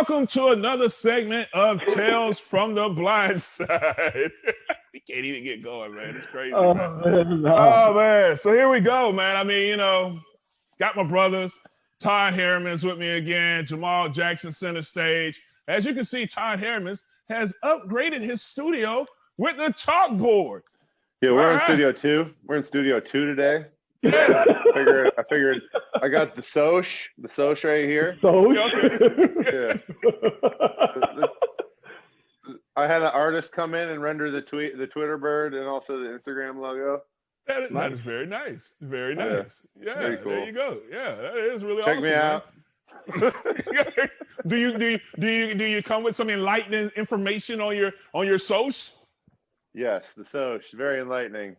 welcome to another segment of Tales from the Blindside. We can't even get going, man. It's crazy. Oh, man. So here we go, man. I mean, got my brothers, Todd Herremans with me again, Jamaal Jackson center stage. As you can see, Todd Herremans has upgraded his studio with the chalkboard. Yeah, we're in Studio 2. We're in Studio 2 today. Yeah. I figured I got the Soch right here. Yeah. I had an artist come in and render the Twitter bird and also the Instagram logo. That is very nice. Very nice. Yeah, very cool. There you go. Yeah, that is really awesome. Check me out. Do you come with some enlightening information on your Soch? Yes, the Soch, very enlightening.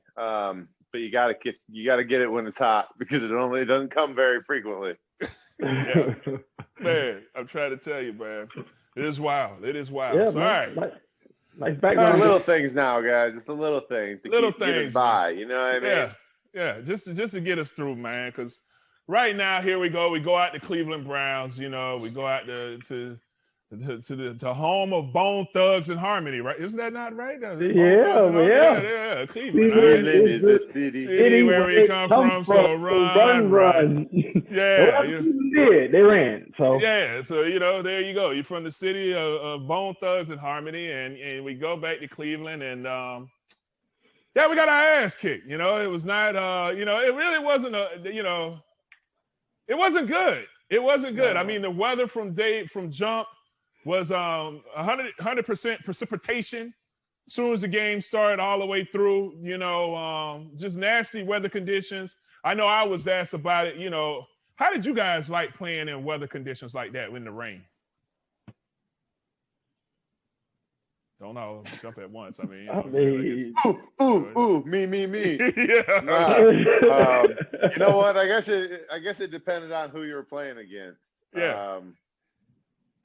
But you gotta get it when it's hot because it doesn't come very frequently. Yeah. Man, I'm trying to tell you, man. It is wild. Yeah, so, all right. Nice background. Just the little things now, guys. Just the little things. Get us by. You know what I mean? Yeah. Just to get us through, man. Because right now, here we go. We go out to Cleveland Browns. You know, we go out to the home of Bone Thugs and Harmony, right? Isn't that not right? Yeah. Cleveland is the city where we come from. So run. Yeah, they ran. So yeah, so there you go. You're from the city of Bone Thugs and Harmony, and we go back to Cleveland, and we got our ass kicked. It was not. It really wasn't it wasn't good. It wasn't good. No. I mean, the weather from jump was 100% precipitation as soon as the game started all the way through, just nasty weather conditions. I know I was asked about it, how did you guys like playing in weather conditions like that in the rain? Don't all jump at once. I mean, me. Yeah. You know what? I guess it depended on who you were playing against. Yeah.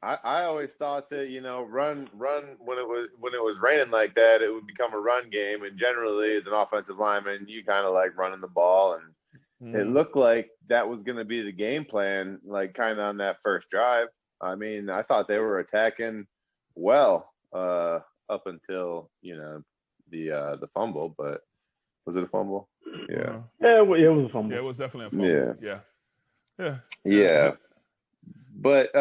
I always thought that run when it was raining like that, it would become a run game, and generally as an offensive lineman you kind of like running the ball, and it looked like that was going to be the game plan, like kind of on that first drive. I mean, I thought they were attacking well up until the fumble, but was it a fumble? Yeah. Yeah, it was a fumble. Yeah, it was definitely a fumble. Yeah. But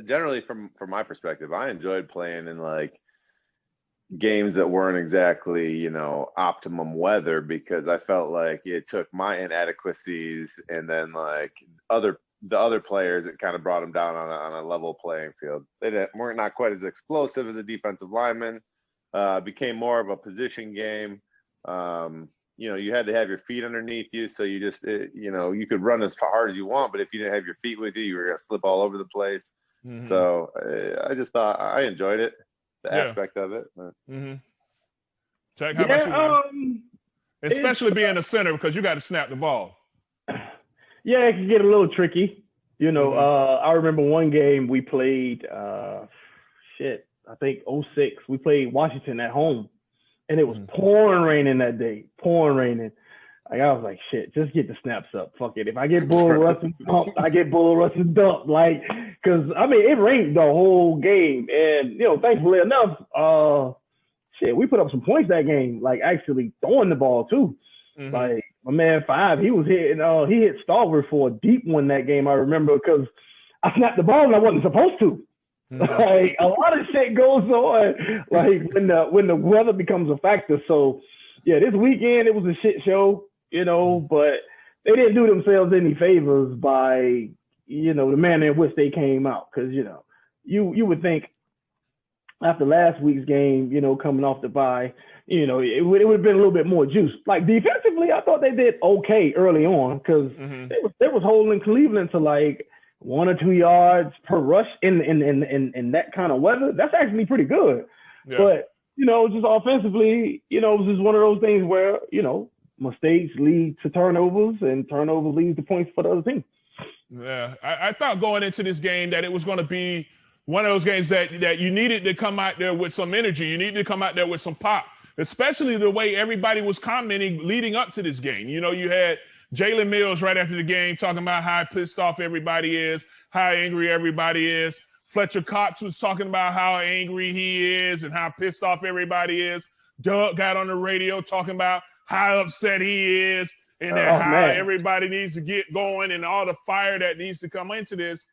generally, from my perspective, I enjoyed playing in like games that weren't exactly, optimum weather, because I felt like it took my inadequacies and then like the other players, it kind of brought them down on a level playing field. They weren't not quite as explosive as a defensive lineman. Became more of a position game. You had to have your feet underneath you, so you just, you could run as hard as you want, but if you didn't have your feet with you, you were going to slip all over the place. Mm-hmm. So I just thought I enjoyed it, the aspect of it. Mm-hmm. Jack, how about you, man? Especially being a center, because you got to snap the ball. Yeah, it can get a little tricky. I remember one game we played, I think 2006. We played Washington at home. And it was pouring raining that day, Like, I was like, shit, just get the snaps up. Fuck it. If I get bull rush and dump, I get bull rush and dump. Like, because, I mean, it rained the whole game. And, thankfully enough, we put up some points that game, like actually throwing the ball too. Mm-hmm. Like, my man Five, he was hitting, he hit Stalver for a deep one that game, I remember, because I snapped the ball and I wasn't supposed to. Mm-hmm. Like, a lot of shit goes on, like when the weather becomes a factor. So yeah, this weekend it was a shit show, but they didn't do themselves any favors by the manner in which they came out, because you would think after last week's game, coming off the bye, it would have been a little bit more juice. Like, defensively, I thought they did okay early on, because they was holding Cleveland to like 1 or 2 yards per rush in that kind of weather. That's actually pretty good. Yeah. But, just offensively, it was just one of those things where, mistakes lead to turnovers, and turnovers lead to points for the other team. Yeah, I thought going into this game that it was going to be one of those games that you needed to come out there with some energy. You needed to come out there with some pop, especially the way everybody was commenting leading up to this game. You had Jalen Mills right after the game talking about how pissed off everybody is, how angry everybody is. Fletcher Cox was talking about how angry he is and how pissed off everybody is. Doug got on the radio talking about how upset he is and how everybody needs to get going and all the fire that needs to come into this.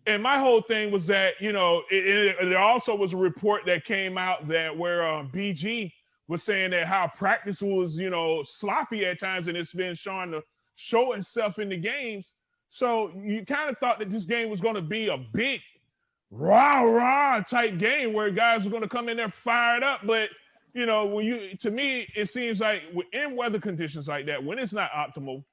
And my whole thing was that, there also was a report that came out that where BG was saying that how practice was, sloppy at times, and it's been showing to show itself in the games. So you kind of thought that this game was going to be a big rah type game where guys are going to come in there fired up. But to me, it seems like in weather conditions like that, when it's not optimal,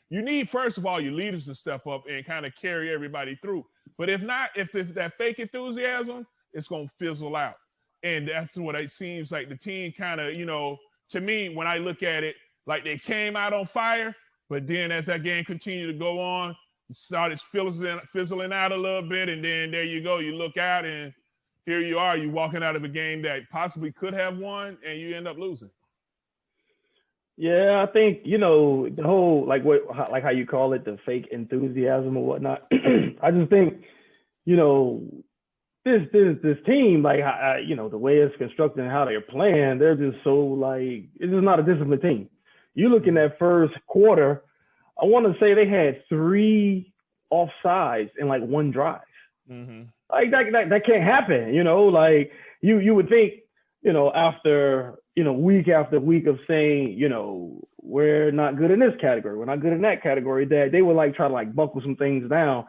you need, first of all, your leaders to step up and kind of carry everybody through. But if not, if that fake enthusiasm, it's going to fizzle out. And that's what it seems like the team kind of, to me, when I look at it, like they came out on fire, but then as that game continued to go on, it started fizzling out a little bit. And then there you go, you look out and here you are, you walking out of a game that possibly could have won and you end up losing. Yeah, I think, the whole, like how you call it, the fake enthusiasm or whatnot. I just think, this team, like, the way it's constructed and how they're playing, they're just so, like, it's just not a disciplined team. You look in that first quarter, I want to say they had 3 offsides in, like, one drive. Mm-hmm. Like, that can't happen, like, you would think, after, week after week of saying, we're not good in this category, we're not good in that category, that they would like try to like buckle some things down.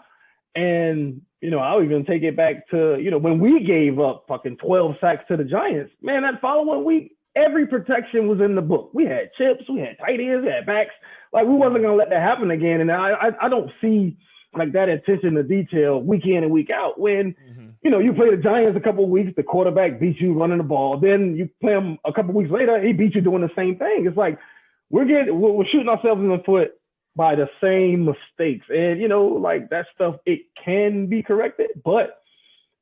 And, I'll even take it back to, when we gave up fucking 12 sacks to the Giants, man, that following week, every protection was in the book. We had chips, we had tight ends, we had backs. Like, we wasn't going to let that happen again. And I don't see like that attention to detail week in and week out when, you play the Giants a couple of weeks, the quarterback beats you running the ball. Then you play him a couple of weeks later, he beats you doing the same thing. It's like we're shooting ourselves in the foot by the same mistakes. And, like that stuff, it can be corrected, but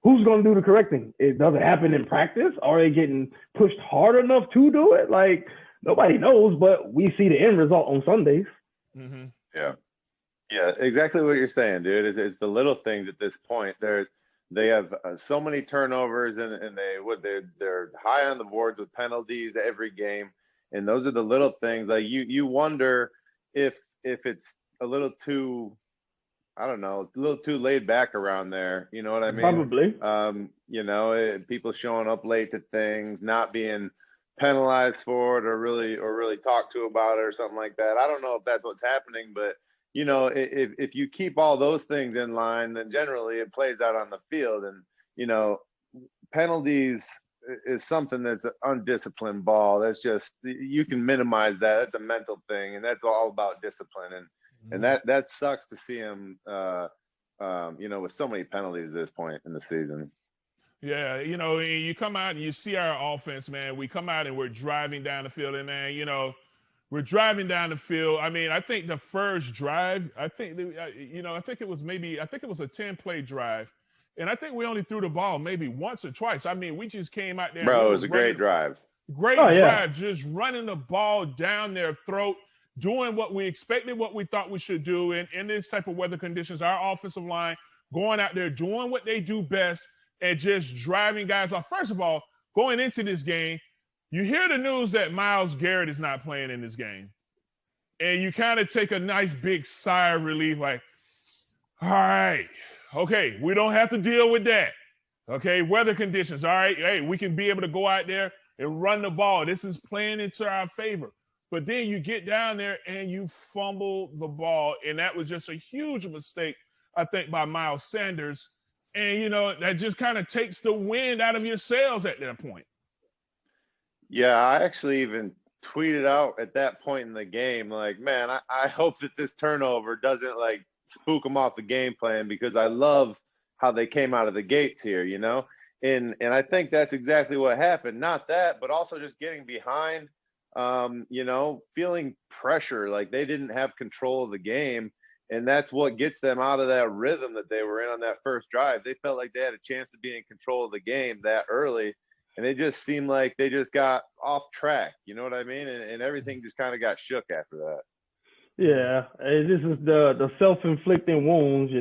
who's going to do the correcting? It doesn't happen in practice. Are they getting pushed hard enough to do it? Like, nobody knows, but we see the end result on Sundays. Mm-hmm. Yeah, exactly what you're saying, dude. It's the little things at this point. They have so many turnovers, and they're high on the boards with penalties every game, and those are the little things. Like you wonder if it's a little too, I don't know, a little too laid back around there. You know what I mean? Probably. People showing up late to things, not being penalized for it, or really talked to about it, or something like that. I don't know if that's what's happening, but. If you keep all those things in line, then generally it plays out on the field. And, penalties is something that's an undisciplined ball. That's just, you can minimize that. That's a mental thing. And that's all about discipline. And that sucks to see him, with so many penalties at this point in the season. Yeah, you come out and you see our offense, man. We come out and we're driving down the field, and, man, we're driving down the field. I mean, I think the first drive, I think it was a 10-play drive. And I think we only threw the ball maybe once or twice. I mean, we just came out there. Bro, it was a great drive. Great drive, just running the ball down their throat, doing what we expected, what we thought we should do in this type of weather conditions. Our offensive line going out there, doing what they do best, and just driving guys off. First of all, going into this game, you hear the news that Myles Garrett is not playing in this game. And you kind of take a nice big sigh of relief, like, all right, okay, we don't have to deal with that. Okay, weather conditions, all right, hey, we can be able to go out there and run the ball. This is playing into our favor. But then you get down there and you fumble the ball, and that was just a huge mistake, I think, by Miles Sanders. And, that just kind of takes the wind out of your sails at that point. Yeah, I actually even tweeted out at that point in the game, like, man, I hope that this turnover doesn't, like, spook them off the game plan, because I love how they came out of the gates here, And I think that's exactly what happened. Not that, but also just getting behind, feeling pressure, like they didn't have control of the game. And that's what gets them out of that rhythm that they were in on that first drive. They felt like they had a chance to be in control of the game that early. And it just seemed like they just got off track. You know what I mean? And everything just kind of got shook after that. Yeah, this is the self-inflicting wounds,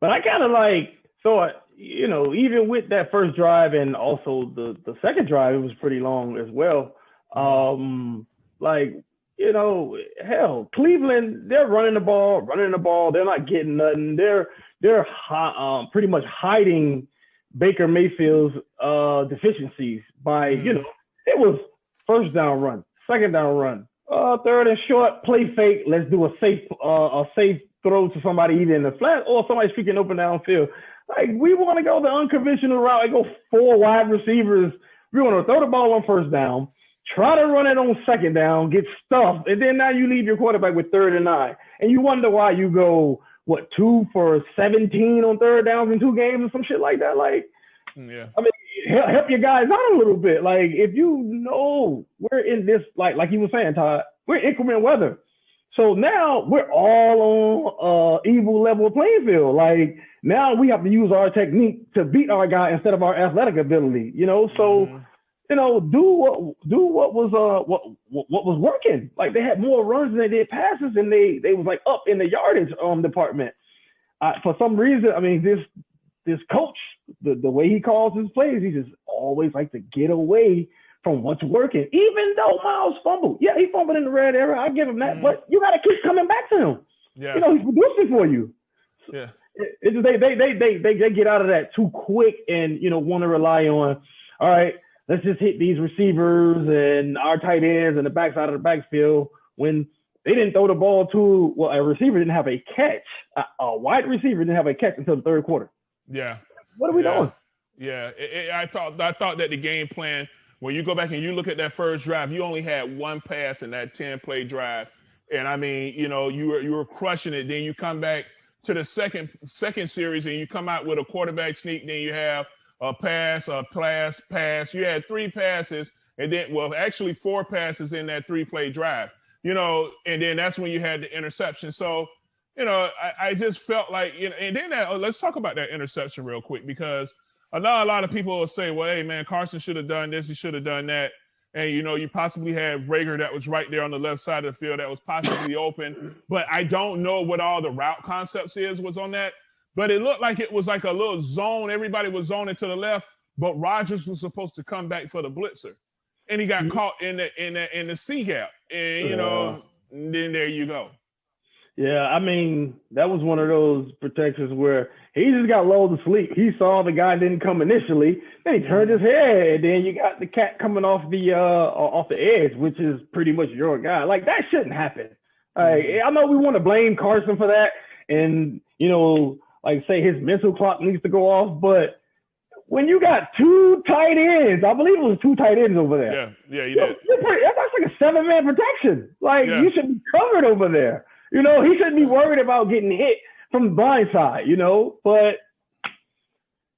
But I kind of like thought, you know, even with that first drive and also the second drive, it was pretty long as well. Like, you know, hell, Cleveland, they're running the ball. They're not getting nothing. They're pretty much hiding Baker Mayfield's deficiencies by, you know, it was first down run, second down run, third and short, play fake. Let's do a safe throw to somebody either in the flat or somebody freaking open downfield. Like, we want to go the unconventional route and go 4 wide receivers. We want to throw the ball on first down, try to run it on second down, get stuffed, and then now you leave your quarterback with 3rd and 9. And you wonder why you go, 2 for 17 on third downs in 2 games or some shit like that. Like, yeah. I mean, help your guys out a little bit. Like, if you know we're in this, like you were saying, Todd, we're increment weather. So now we're all on evil level playing field. Like, now we have to use our technique to beat our guy instead of our athletic ability, you know? So, you know, do what was working. Like, they had more runs than they did passes, and they was like up in the yardage department. For some reason, I mean, this coach, the way he calls his plays, he just always like to get away from what's working. Even though Miles fumbled, yeah, he fumbled in the red area. I give him that, but you got to keep coming back to him. Yeah, you know, he's producing for you. Yeah, it's just they get out of that too quick, and you know, want to rely on, all right, let's just hit these receivers and our tight ends and the backside of the backfield when they didn't throw the ball to, well, a receiver didn't have a catch. A wide receiver didn't have a catch until the third quarter. Yeah. What are we doing? Yeah. I thought that the game plan, when you go back and you look at that first drive, you only had 1 pass in that 10-play drive. And I mean, you know, you were crushing it. Then you come back to the second series and you come out with a quarterback sneak. Then you have a pass. You had 3 passes, and then, well, actually 4 passes in that 3-play drive. You know, and then that's when you had the interception. So, you know, I just felt like, you know, and then let's talk about that interception real quick, because I know a lot of people will say, well, hey, man, Carson should have done this, he should have done that. And, you know, you possibly had Rager that was right there on the left side of the field that was possibly open. But I don't know what all the route concepts was on that. But it looked like it was like a little zone. Everybody was zoning to the left, but Rodgers was supposed to come back for the blitzer. And he got caught in the C gap. And, you know, then there you go. Yeah, I mean, that was one of those protections where he just got lulled to sleep. He saw the guy didn't come initially, then he turned his head, and then you got the cat coming off the edge, which is pretty much your guy. Like, that shouldn't happen. I know we want to blame Carson for that, and, you know, like, say his mental clock needs to go off, but when you got 2 tight ends, I believe it was 2 tight ends over there. Yeah, you did. That's like a 7-man protection. Like, you should be covered over there. You know, he shouldn't be worried about getting hit from the blind side, you know. But,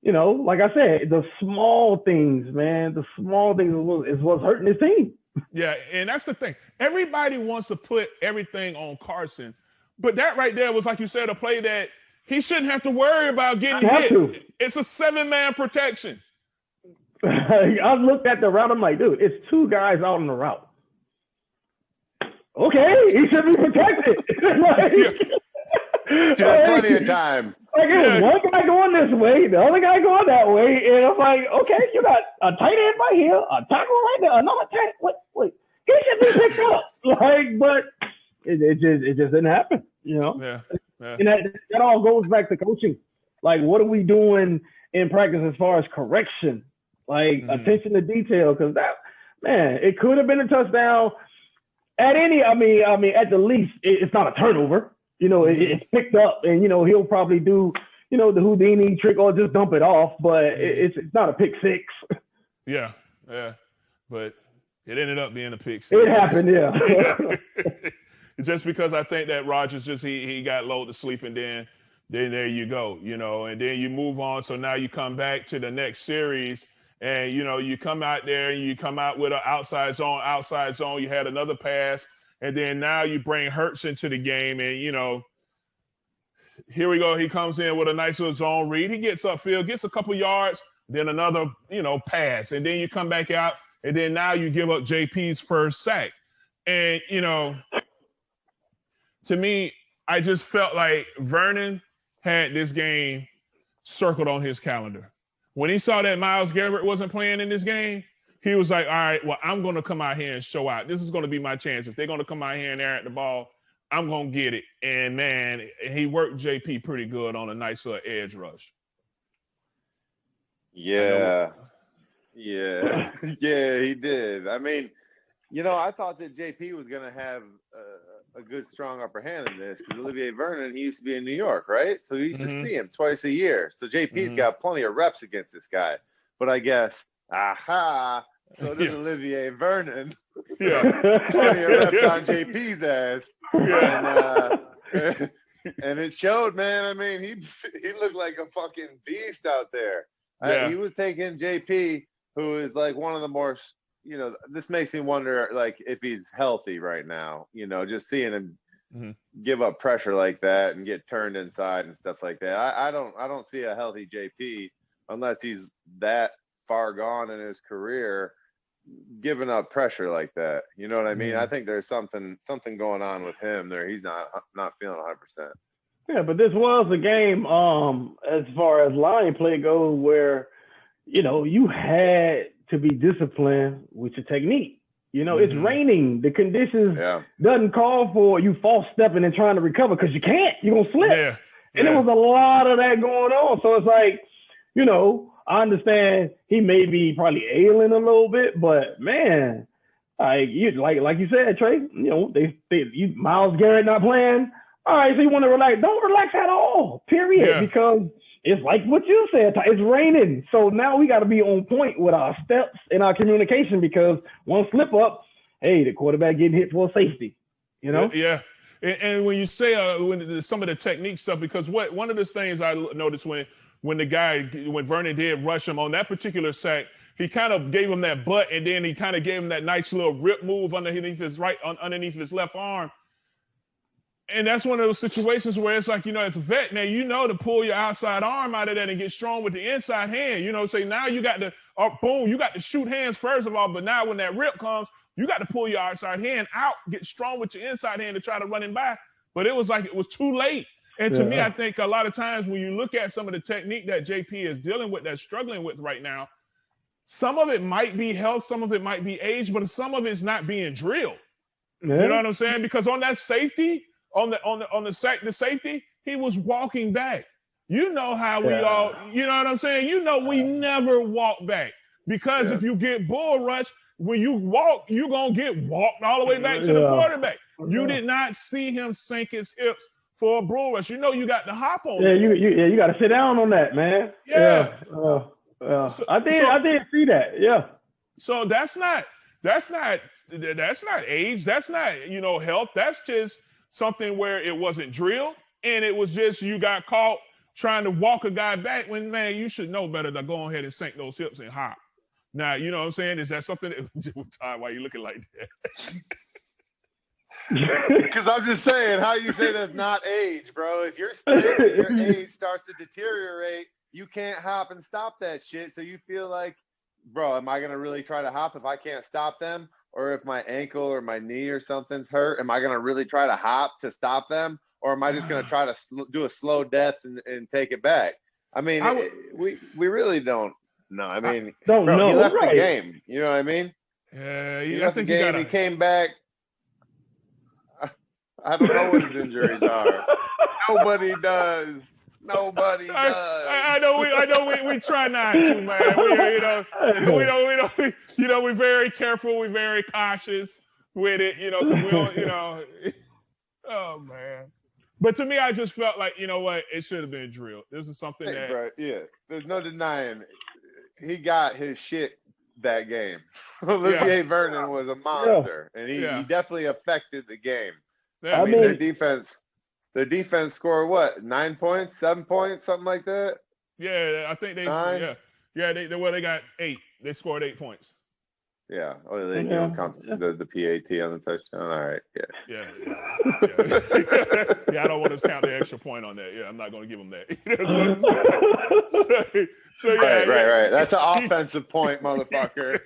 you know, like I said, the small things, man, the small things is what's hurting his team. Yeah, and that's the thing. Everybody wants to put everything on Carson. But that right there was, like you said, a play that he shouldn't have to worry about getting hit. It's a 7-man protection. I looked at the route. I'm like, dude, it's 2 guys out on the route. Okay, he should be protected. Plenty of time. Like, it was one guy going this way, the other guy going that way, and I'm like, okay, you got a tight end right here, a tackle right there, another tight. Wait, he should be picked up. Like, but it just didn't happen, you know. Yeah. And that all goes back to coaching. Like, what are we doing in practice as far as correction? Like, attention to detail, because that, man, it could have been a touchdown. At the least, it's not a turnover. You know, it's picked up, and, you know, he'll probably do, you know, the Houdini trick or just dump it off, but it's not a pick 6. Yeah. But it ended up being a pick 6. It happened, yeah. Just because I think that Rodgers he got lulled to sleep, and then there you go, you know, and then you move on. So now you come back to the next series, and, you know, you come out there and you come out with an outside zone. You had another pass, and then now you bring Hurts into the game, and, you know, here we go. He comes in with a nice little zone read. He gets upfield, gets a couple yards, then another, you know, pass, and then you come back out, and then now you give up JP's first sack. And, you know, to me, I just felt like Vernon had this game circled on his calendar. When he saw that Myles Garrett wasn't playing in this game, he was like, all right, well, I'm going to come out here and show out. This is going to be my chance. If they're going to come out here and air at the ball, I'm going to get it. And, man, he worked JP pretty good on a nice little edge rush. Yeah. Yeah, he did. I mean, I thought that JP was going to have a good, strong upper hand in this because Olivier Vernon, he used to be in New York, right? So he used to see him twice a year. So JP's got plenty of reps against this guy. But I guess, so does Olivier Vernon. Yeah. Plenty of reps on JP's ass. Yeah. And it showed, man. I mean, he looked like a fucking beast out there. Yeah. He was taking JP, who is like one of the more, this makes me wonder, like, if he's healthy right now, just seeing him give up pressure like that and get turned inside and stuff like that. I don't see a healthy JP unless he's that far gone in his career, giving up pressure like that. You know what I mean? I think there's something going on with him there. He's not feeling 100%. Yeah, but this was a game, as far as line play goes, where, you had to be disciplined with your technique. It's raining. The conditions doesn't call for you false stepping and trying to recover because you can't. You're going to slip. Yeah. And there was a lot of that going on. So it's like, I understand he may be probably ailing a little bit, but man, like you said, Trey, Myles Garrett not playing. All right, so you want to relax? Don't relax at all, period. Yeah. Because it's like what you said, it's raining. So now we got to be on point with our steps and our communication because one slip up, hey, the quarterback getting hit for a safety, Yeah. And when you say some of the technique stuff, because one of the things I noticed when Vernon did rush him on that particular sack, he kind of gave him that butt, and then he kind of gave him that nice little rip move underneath underneath his left arm. And that's one of those situations where it's like, as a vet, man, to pull your outside arm out of that and get strong with the inside hand, say now you got to, you got to shoot hands first of all, but now when that rip comes, you got to pull your outside hand out, get strong with your inside hand to try to run him back. But it was like it was too late. And to me, I think a lot of times when you look at some of the technique that JP is dealing with, that's struggling with right now, some of it might be health, some of it might be age, but some of it's not being drilled. Yeah. You know what I'm saying? Because on that safety, on the safety, he was walking back. How we all, you know what I'm saying? We never walk back because if you get bull rushed, when you walk, you're going to get walked all the way back to the quarterback. You did not see him sink his hips for a bull rush. You got to hop on. Yeah, you got to sit down on that, man. Yeah. I did see that. Yeah. So that's not age. That's not, health. That's just something where it wasn't drilled and it was just you got caught trying to walk a guy back when, man, you should know better to go ahead and sink those hips and hop. Now, you know what I'm saying? Is that something that, why are you looking like that? Because I'm just saying, how you say that's not age, bro. If your age starts to deteriorate, you can't hop and stop that shit. So you feel like, bro, am I going to really try to hop if I can't stop them? Or if my ankle or my knee or something's hurt, am I going to really try to hop to stop them? Or am I just going to try to do a slow death and take it back? I mean, we really don't know. I mean, he left the game. You know what I mean? Yeah, he left the game. He came back. I don't know what his injuries are. Nobody does. I know. We try not to, man. We're very careful. We're very cautious with it. Because we don't. Oh man. But to me, I just felt like it should have been drilled. This is something that. Bro, yeah. There's no denying. He got his shit that game. Olivier Vernon was a monster, and he definitely affected the game. Yeah, I mean, their defense scored what? 9 points, 7 points, something like that. Yeah, I think they. 9? Yeah. They got 8. They scored 8 points. Yeah. Oh, they don't count the PAT on the touchdown. All right. Yeah. I don't want to count the extra point on that. Yeah, I'm not going to give them that. Right. That's an offensive point, motherfucker.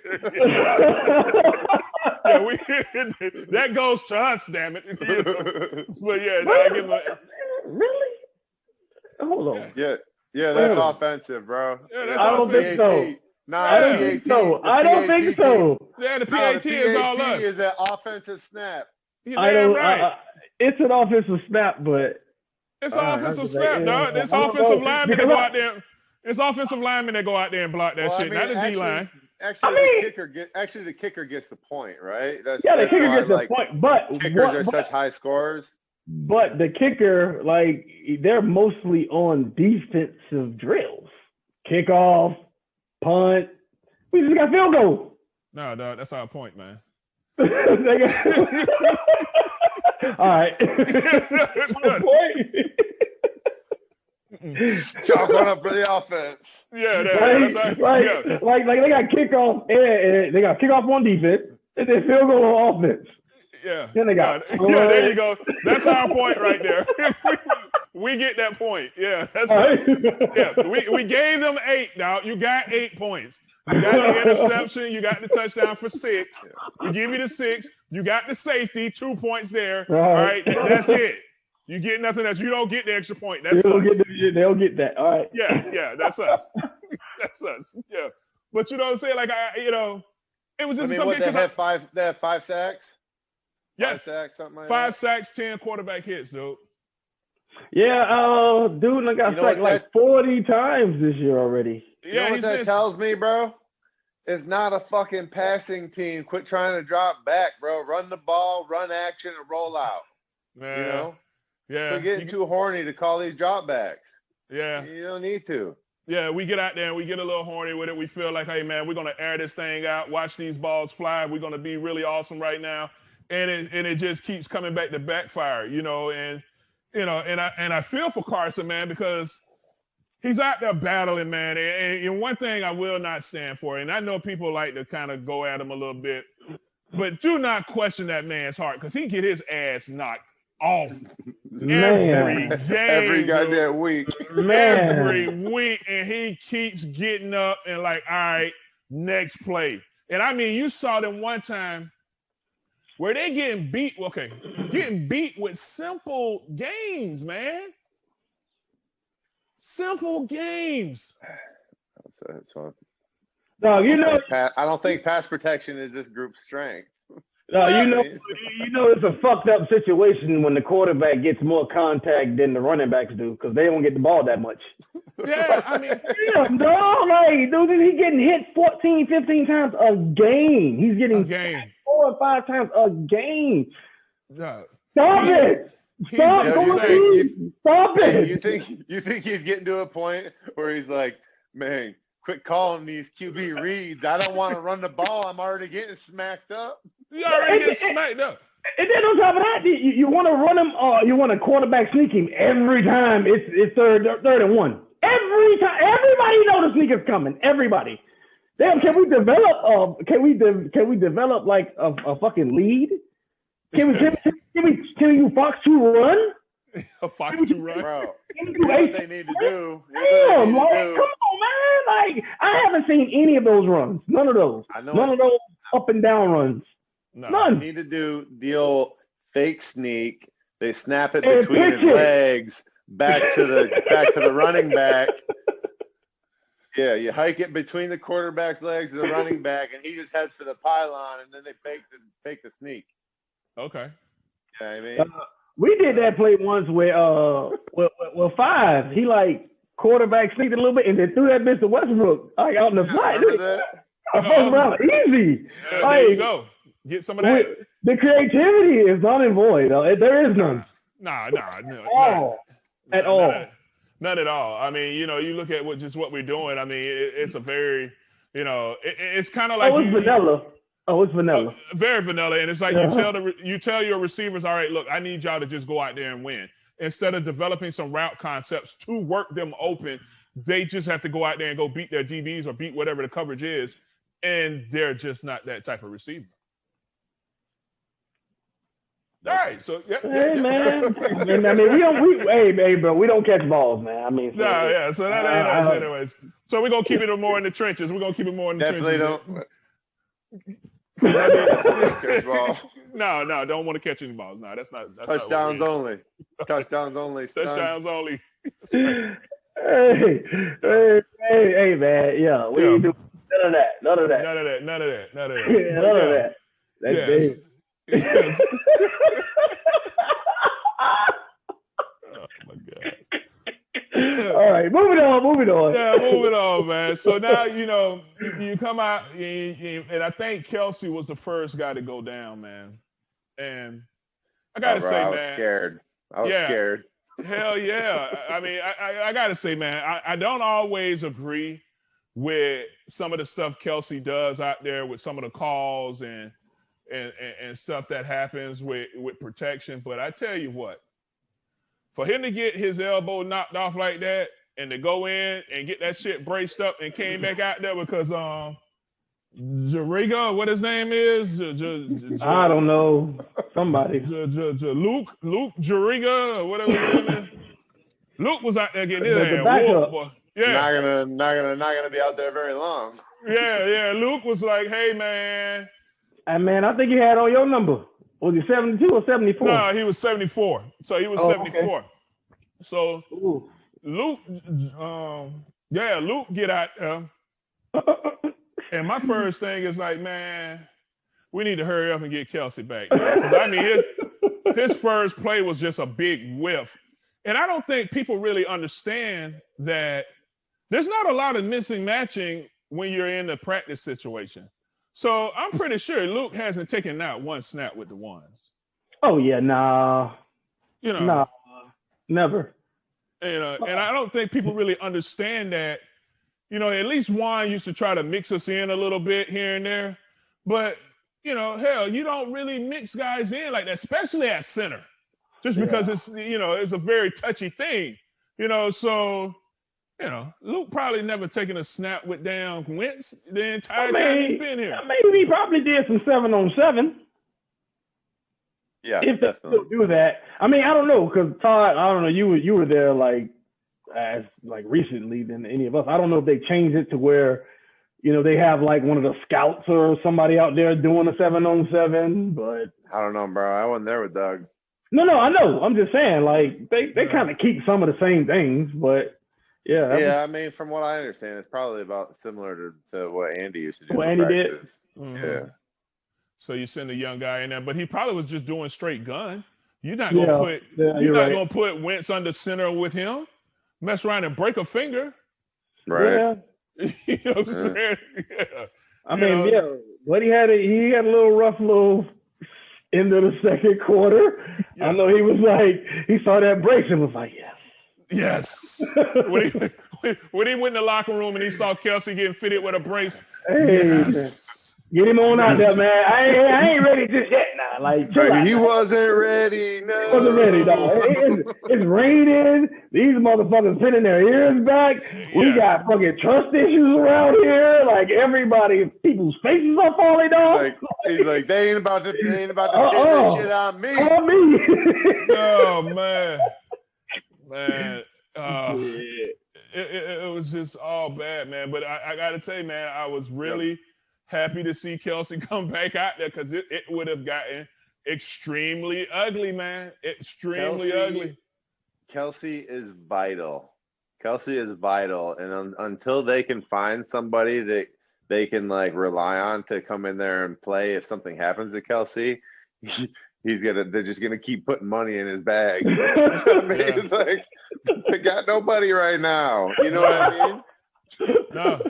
That goes to us, damn it. But I give them. Really? Hold on. Yeah, that's offensive, bro. Yeah, that's I don't think so. I don't think so. I don't think so. Yeah, the PAT is all us. Is an offensive snap. You're damn right. It's an offensive snap, but it's an offensive snap, dog. It's offensive linemen that go out there. It's offensive linemen that go out there and block that shit, not the D line. Actually, the kicker gets the point, right? The kicker gets the point, but kickers are such high scorers. But the kicker, like, they're mostly on defensive drills, kickoff, punt. We just got field goal. No, dog, that's our point, man. All right. Chalk one up for the offense. Yeah, like they got kickoff and they got kickoff on defense and then field goal on offense. Yeah. Then they got there you go. That's our point right there. we get that point. Yeah, that's right. Yeah. We gave them 8. Now you got 8 points. You got the interception. You got the touchdown for 6. We give you the 6. You got the safety, 2 points there. All right. That's it. You get nothing else. You don't get the extra point. That's they'll get that. All right. Yeah. That's us. That's us. Yeah. But you know what I'm saying? Like it was just something. They had 5 sacks. Yes. 5 sacks, something like 5 that. sacks, 10 quarterback hits, dude. Yeah, dude, I got sacked like 40 times this year already. You know what that tells me, bro? It's not a fucking passing team. Quit trying to drop back, bro. Run the ball, run action, and roll out. Man. You know? Yeah. Quit getting too horny to call these drop backs. Yeah. You don't need to. Yeah, we get out there and we get a little horny with it. We feel like, hey, man, we're going to air this thing out, watch these balls fly. We're going to be really awesome right now. And it just keeps coming back to backfire, and I feel for Carson, man, because he's out there battling, man. And one thing I will not stand for, and I know people like to kind of go at him a little bit, but do not question that man's heart, because he get his ass knocked off every goddamn week. Every week, and he keeps getting up and like, all right, next play. And I mean, you saw them one time where they getting beat with simple games, man. Simple games. That's fun. No, I don't think pass protection is this group's strength. No, it's a fucked up situation when the quarterback gets more contact than the running backs do, because they don't get the ball that much. Yeah, I mean, dude, he's getting hit 14, 15 times a game. He's getting 4 or 5 times a game. Yeah. Stop it. Stop it. You think he's getting to a point where he's like, man, quit calling these QB reads. I don't want to run the ball. I'm already getting smacked up. You already getting smacked up. And then on top of that, you want to run him, you want a quarterback sneak him every time it's third and 1. Every time, everybody knows the sneak is coming. Everybody. Damn, can we develop like a fucking lead? Can you Fox 2 run? A Fox 2 run, bro. You know what they need to do? Damn, come on, man! Like, I haven't seen any of those runs. None of those. None of those up and down runs. No. None. They need to do the old fake sneak. They snap it between his legs back to the running back. Yeah, you hike it between the quarterback's legs and the running back, and he just heads for the pylon, and then they fake the sneak. Okay. Yeah, I mean, we did that play once with 5. He like quarterback sneaked a little bit and then threw that bitch to Westbrook like out in the flat. First round, easy. Yeah, there you go. Get some of that. The creativity is not in void. There is none. No. At all. None at all. I mean, you look at what we're doing. I mean, it's a very, it's kind of like it's vanilla. It's vanilla. Very vanilla. And it's like you tell your receivers, all right, look, I need y'all to just go out there and win. Instead of developing some route concepts to work them open, they just have to go out there and go beat their DBs or beat whatever the coverage is. And they're just not that type of receiver. All right, so man. I mean, bro, we don't catch balls, man. I mean, so that ain't us, anyways. So we're gonna keep it more in the trenches. Definitely don't. No, don't want to catch any balls. No, that's not. Touchdowns only. Touchdowns only. Touchdowns only. Hey, man. Yeah, we ain't do none of that. None of that. Yeah, none of that. That's Yes. Oh my God. All right, moving on. Yeah, moving on, man. So now, you come out, and I think Kelsey was the first guy to go down, man. And I got to say, man. I was scared. I was scared. Hell yeah. I mean, I got to say, man, I don't always agree with some of the stuff Kelsey does out there with some of the calls and stuff that happens with protection. But I tell you what, for him to get his elbow knocked off like that and to go in and get that shit braced up and came back out there because Jariga, what his name is? I don't know. Somebody. Luke Jariga, or whatever his name is. Luke was out there getting his The hand backup. whooped. Yeah. Not gonna be out there very long. Yeah. Luke was like, hey man. And man, I think he had on your number. Was he 72 or 74? No, he was 74. So he was 74. Okay. So Ooh. Luke, Luke get out there. And my first thing is like, man, we need to hurry up and get Kelsey back. Because I mean, his first play was just a big whiff. And I don't think people really understand that there's not a lot of missing matching when you're in the practice situation. So I'm pretty sure Luke hasn't taken out one snap with the ones. Oh, yeah, nah. Nah, never. And I don't think people really understand that. At least Juan used to try to mix us in a little bit here and there. But, hell, you don't really mix guys in like that, especially at center. Just because it's a very touchy thing. So, Luke probably never taken a snap with damn Wentz the entire time he's been here. Maybe he probably did some 7-on-7. Yeah, if definitely. they still do that. I mean, I don't know, because Todd, I don't know, you were there as recently than any of us. I don't know if they changed it to where, they have like one of the scouts or somebody out there doing a 7-on-7, but I don't know, bro. I wasn't there with Doug. No, I know. I'm just saying, like, they kind of keep some of the same things, but yeah. Yeah, I mean, from what I understand, it's probably about similar to what Andy used to do. What Andy did? Mm-hmm. Yeah. So you send a young guy in there, but he probably was just doing straight gun. You're not gonna put Wentz under center with him. Mess around and break a finger. Right. Yeah. You know what I'm saying? Yeah. I mean, but he had a little rough end of the second quarter. Yeah. I know he was like, he saw that brace and was like, yes. when he went in the locker room and he saw Kelsey getting fitted with a brace, yes. Get him on out there, man. I ain't ready just yet now. Like, he wasn't ready. No. He wasn't ready, dog. It's raining. These motherfuckers pinning their ears back. Yeah. We got fucking trust issues around here. Like, people's faces are falling off. He's like, they ain't about to pin this shit on me. On me. Oh, man. Man. It was just all bad, man. But I got to tell you, man, I was really happy to see Kelsey come back out there because it would have gotten extremely ugly, man. Extremely ugly. Kelsey is vital. And until they can find somebody that they can rely on to come in there and play if something happens to Kelsey, they're just gonna keep putting money in his bag. I mean, they got nobody right now. You know what I mean? No.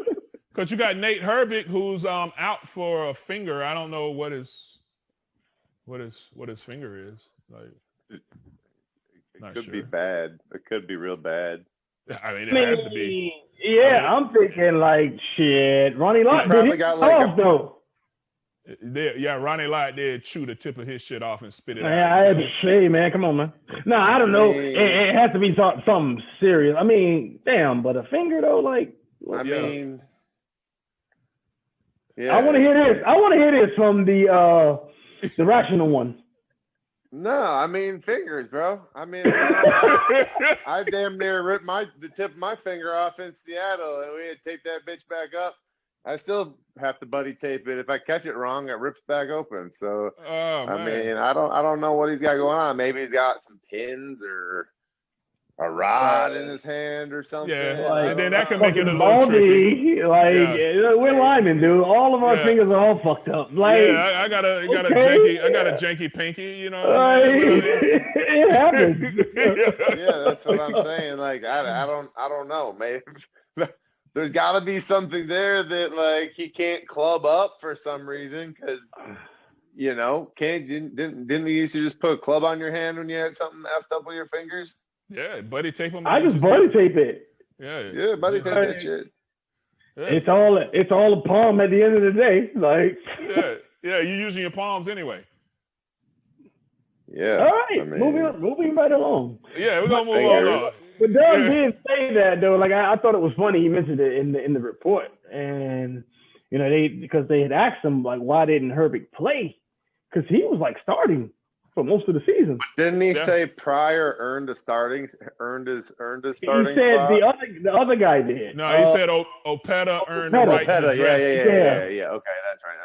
Because you got Nate Herbig, who's out for a finger. I don't know what his finger is. It could be bad. It could be real bad. I mean, it has to be. Yeah, I'm thinking shit. Ronnie Lott did though. Yeah, Ronnie Lott did chew the tip of his shit off and spit it out. I had to say, man, come on, man. No, I don't know. It has to be something serious. I mean, damn, but a finger though, I mean. Yeah. I want to hear this from the rational one. No, I mean fingers, bro. I mean, I damn near ripped the tip of my finger off in Seattle, and we had to tape that bitch back up. I still have to buddy tape it. If I catch it wrong, it rips back open. So, I mean, I don't know what he's got going on. Maybe he's got some pins or a rod in his hand or something. Yeah, Like, and then that can make it a little baldy, tricky. we're linemen, dude. All of our fingers are all fucked up. Like, yeah, I got a janky pinky, you know. It happens. Yeah, that's what I'm saying. Like, I don't know, man. There's got to be something there that like he can't club up for some reason because. You know, didn't we used to just put a club on your hand when you had something effed up with your fingers? Yeah, buddy tape them. I just buddy tape it. Yeah, buddy tape that shit. Yeah. It's all a palm at the end of the day. Like, you're using your palms anyway. Yeah. All right, moving right along. Yeah, we're gonna move on. But Doug did say that though. Like, I thought it was funny. He mentioned it in the report, and you know because they had asked him like, why didn't Herbig play? Because he was like starting for most of the season. Didn't he say Pryor earned his starting starting He said spot? the other guy did. No, he said Opeta earned the right to dress. Yeah. Okay, that's right.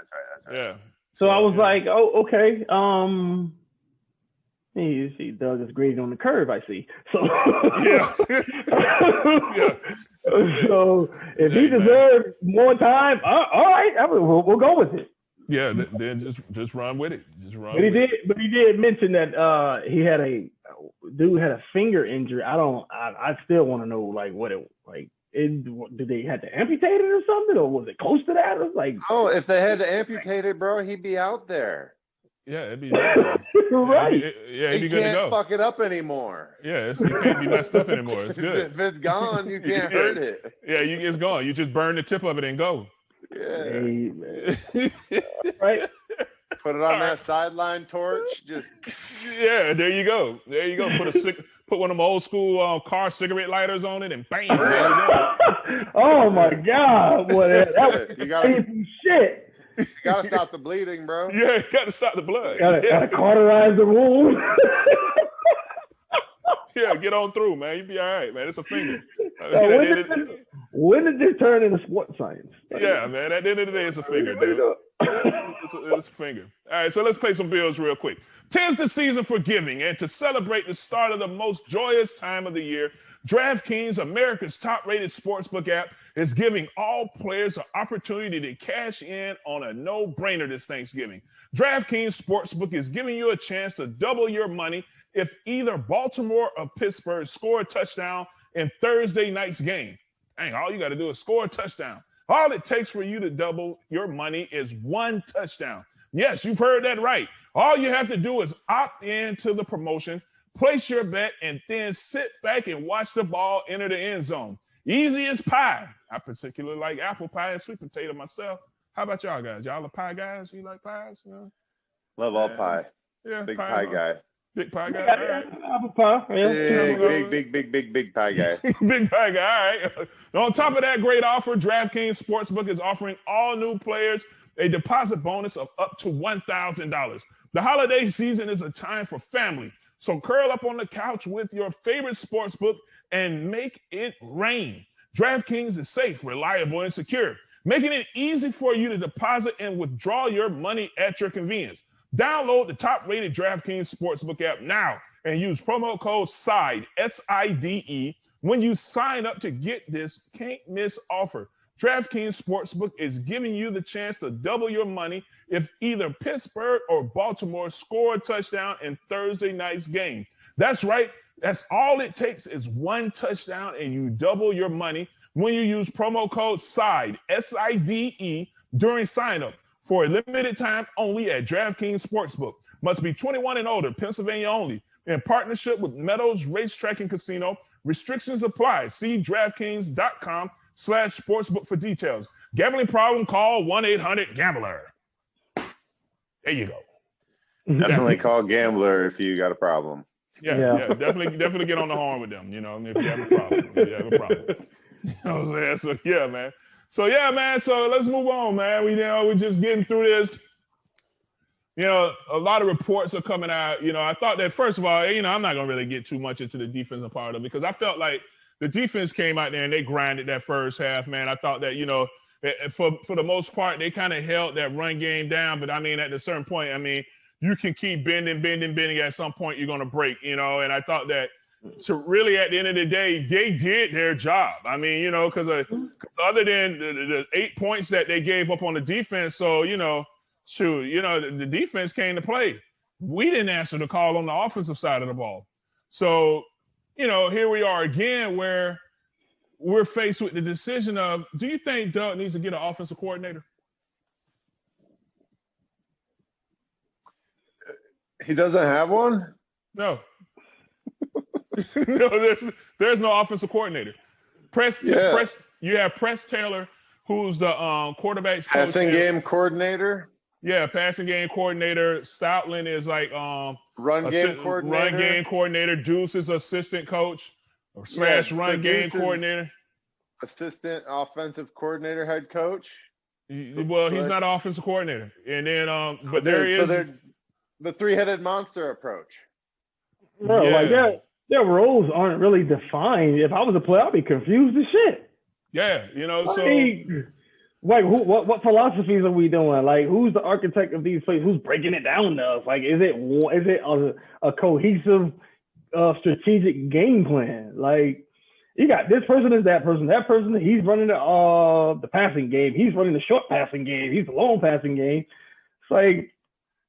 Yeah. So I was like, oh, okay. You see, Doug is graded on the curve. I see. So yeah. So if he deserves more time, all right, we'll go with it. Yeah, then just run with it. But he did mention that he had a finger injury. I still want to know like what it like. Did they have to amputate it or something, or was it close to that? It was like, oh, if they had to amputate it, bro, he'd be out there. Yeah, it'd be right. He'd be good to go. Can't fuck it up anymore. Yeah, it can't be messed up anymore. It's good. If it's gone, you can't hurt it. Yeah, it's gone. You just burn the tip of it and go. Yeah. Right. Put it on that sideline torch. Just there you go. Put one of them old school car cigarette lighters on it, and bam. There you go. Oh my God! That was shit. You gotta stop the bleeding, bro. Yeah, you gotta stop the blood. Gotta cauterize the wound. Yeah, get on through, man. You be all right, man. It's a finger. When did this turn into sports science? Yeah, man. At the end of the day, it's a finger, dude. It's a finger. All right, so let's pay some bills real quick. 'Tis the season for giving, and to celebrate the start of the most joyous time of the year, DraftKings, America's top-rated sportsbook app, is giving all players an opportunity to cash in on a no-brainer this Thanksgiving. DraftKings Sportsbook is giving you a chance to double your money if either Baltimore or Pittsburgh score a touchdown in Thursday night's game. Dang, all you got to do is score a touchdown. All it takes for you to double your money is one touchdown. Yes, you've heard that right. All you have to do is opt into the promotion, place your bet, and then sit back and watch the ball enter the end zone. Easy as pie. I particularly like apple pie and sweet potato myself. How about y'all guys? Y'all are pie guys? You like pies? You know? Love all pie. Yeah, big pie guy. Big pie guy. All right. Apple pie. Yeah. Big pie guy. Big pie guy. All right. On top of that great offer, DraftKings Sportsbook is offering all new players a deposit bonus of up to $1,000. The holiday season is a time for family. So curl up on the couch with your favorite sportsbook and make it rain. DraftKings is safe, reliable, and secure, making it easy for you to deposit and withdraw your money at your convenience. Download the top-rated DraftKings Sportsbook app now and use promo code SIDE, S-I-D-E, when you sign up to get this can't-miss offer. DraftKings Sportsbook is giving you the chance to double your money if either Pittsburgh or Baltimore score a touchdown in Thursday night's game. That's right. That's all it takes is one touchdown, and you double your money when you use promo code SIDE, S-I-D-E, during sign-up for a limited time only at DraftKings Sportsbook. Must be 21 and older, Pennsylvania only. In partnership with Meadows Racetrack and Casino, restrictions apply. See DraftKings.com/sportsbook for details. Gambling problem? Call 1-800-GAMBLER. There you go. Definitely call Gambler if you got a problem. Yeah. Definitely get on the horn with them, you know, if you have a problem. You know what I'm saying? So yeah, man. So let's move on, man. We're just getting through this. You know, a lot of reports are coming out. You know, I thought that first of all, you know, I'm not gonna really get too much into the defensive part of it because I felt like the defense came out there and they grinded that first half, man. I thought that, you know, for the most part, they kind of held that run game down. But I mean, at a certain point, I mean, you can keep bending. At some point, you're gonna break, you know. And I thought that, to really, at the end of the day, they did their job. I mean, you know, because other than the 8 points that they gave up on the defense, so, you know, shoot, you know, the defense came to play. We didn't answer the call on the offensive side of the ball. So, you know, here we are again where we're faced with the decision of, do you think Doug needs to get an offensive coordinator? He doesn't have one? No. No, there's no offensive coordinator. You have Press Taylor, who's the quarterback's passing game coordinator. Yeah, passing game coordinator. Stoutland is like run game coordinator. Deuce is assistant coach / run game coordinator. Assistant offensive coordinator, head coach. Well, he's not an offensive coordinator. And then but they're the three-headed monster approach. Bro, like their roles aren't really defined. If I was a player, I'd be confused as shit. Yeah, you know, like, so like what philosophies are we doing? Like, who's the architect of these plays? Who's breaking it down to us? Like, is it a cohesive strategic game plan? Like, you got this person is that person. He's running the passing game. He's running the short passing game. He's the long passing game. It's like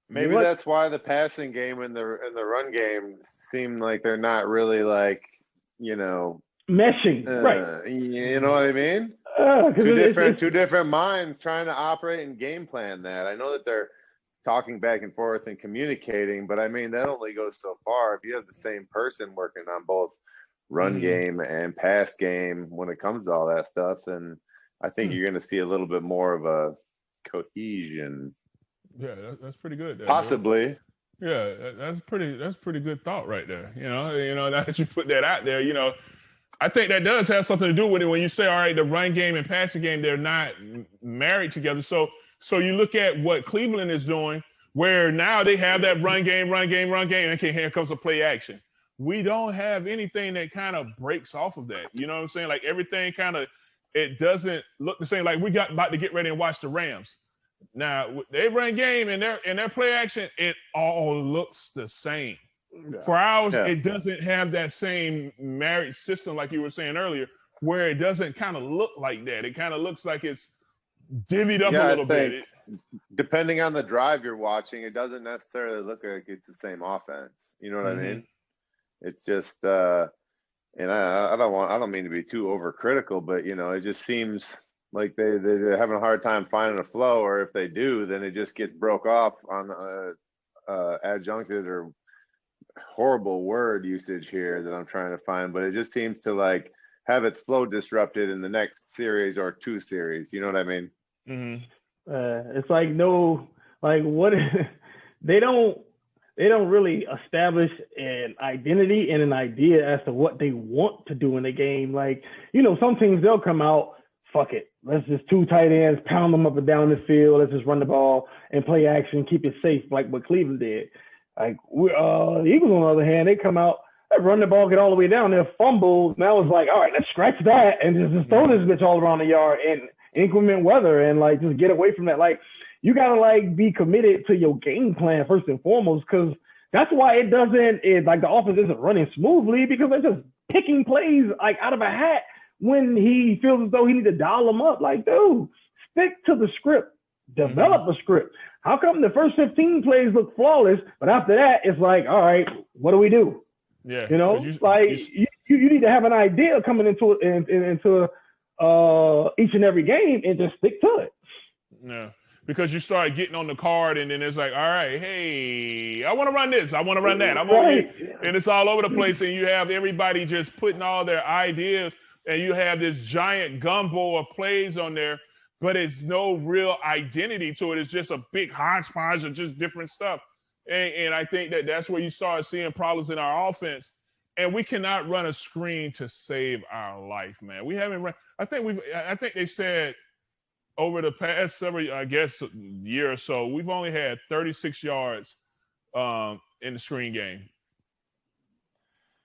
maybe that's why the passing game and the run game seem like they're not really like, you know, meshing, right? You know what I mean? Two different minds trying to operate and game plan that. I know that they're talking back and forth and communicating, but I mean that only goes so far. If you have the same person working on both run game and pass game when it comes to all that stuff, then I think you're going to see a little bit more of a cohesion. Yeah, that's pretty good. There, possibly. Bro. Yeah, that's pretty good thought right there. You know, now that you put that out there, you know, I think that does have something to do with it when you say, all right, the run game and passing game, they're not married together. So you look at what Cleveland is doing, where now they have that run game, and okay, here comes a play action. We don't have anything that kind of breaks off of that. You know what I'm saying? Like everything kind of, it doesn't look the same. Like we got about to get ready and watch the Rams. Now they run game and their play action, it all looks the same. Yeah. For ours, it doesn't have that same marriage system like you were saying earlier, where it doesn't kind of look like that. It kind of looks like it's divvied up a little bit. Depending on the drive you're watching, it doesn't necessarily look like it's the same offense. You know what I mean? It's just, and I don't mean to be too overcritical, but you know, it just seems like they're having a hard time finding a flow, or if they do, then it just gets broke off on adjuncted or horrible word usage here that I'm trying to find, but it just seems to like have its flow disrupted in the next series or two series. You know what I mean? It's like what they don't really establish an identity and an idea as to what they want to do in the game. Like, you know, some teams they'll come out, fuck it, let's just two tight ends, pound them up and down the field, let's just run the ball and play action, keep it safe, like what Cleveland did. Like the Eagles, on the other hand, they come out, they run the ball, get all the way down, they're fumbled. Now it's like, all right, let's scratch that and just throw this bitch all around the yard in inclement weather and like just get away from that. Like you gotta like be committed to your game plan first and foremost, because that's why it like the offense isn't running smoothly, because they're just picking plays like out of a hat when he feels as though he needs to dial them up. Like, dude, stick to the script, develop a script. How come the first 15 plays look flawless, but after that, it's like, all right, what do we do? Yeah, you know, you need to have an idea coming into each and every game and just stick to it. Yeah, because you start getting on the card and then it's like, all right, hey, I want to run this, I want to run that, and it's all over the place, and you have everybody just putting all their ideas, and you have this giant gumbo of plays on there, but it's no real identity to it. It's just a big hodgepodge of just different stuff. And I think that's where you start seeing problems in our offense. And we cannot run a screen to save our life, man. We haven't run. I think they said over the past several, I guess, year or so, we've only had 36 yards in the screen game.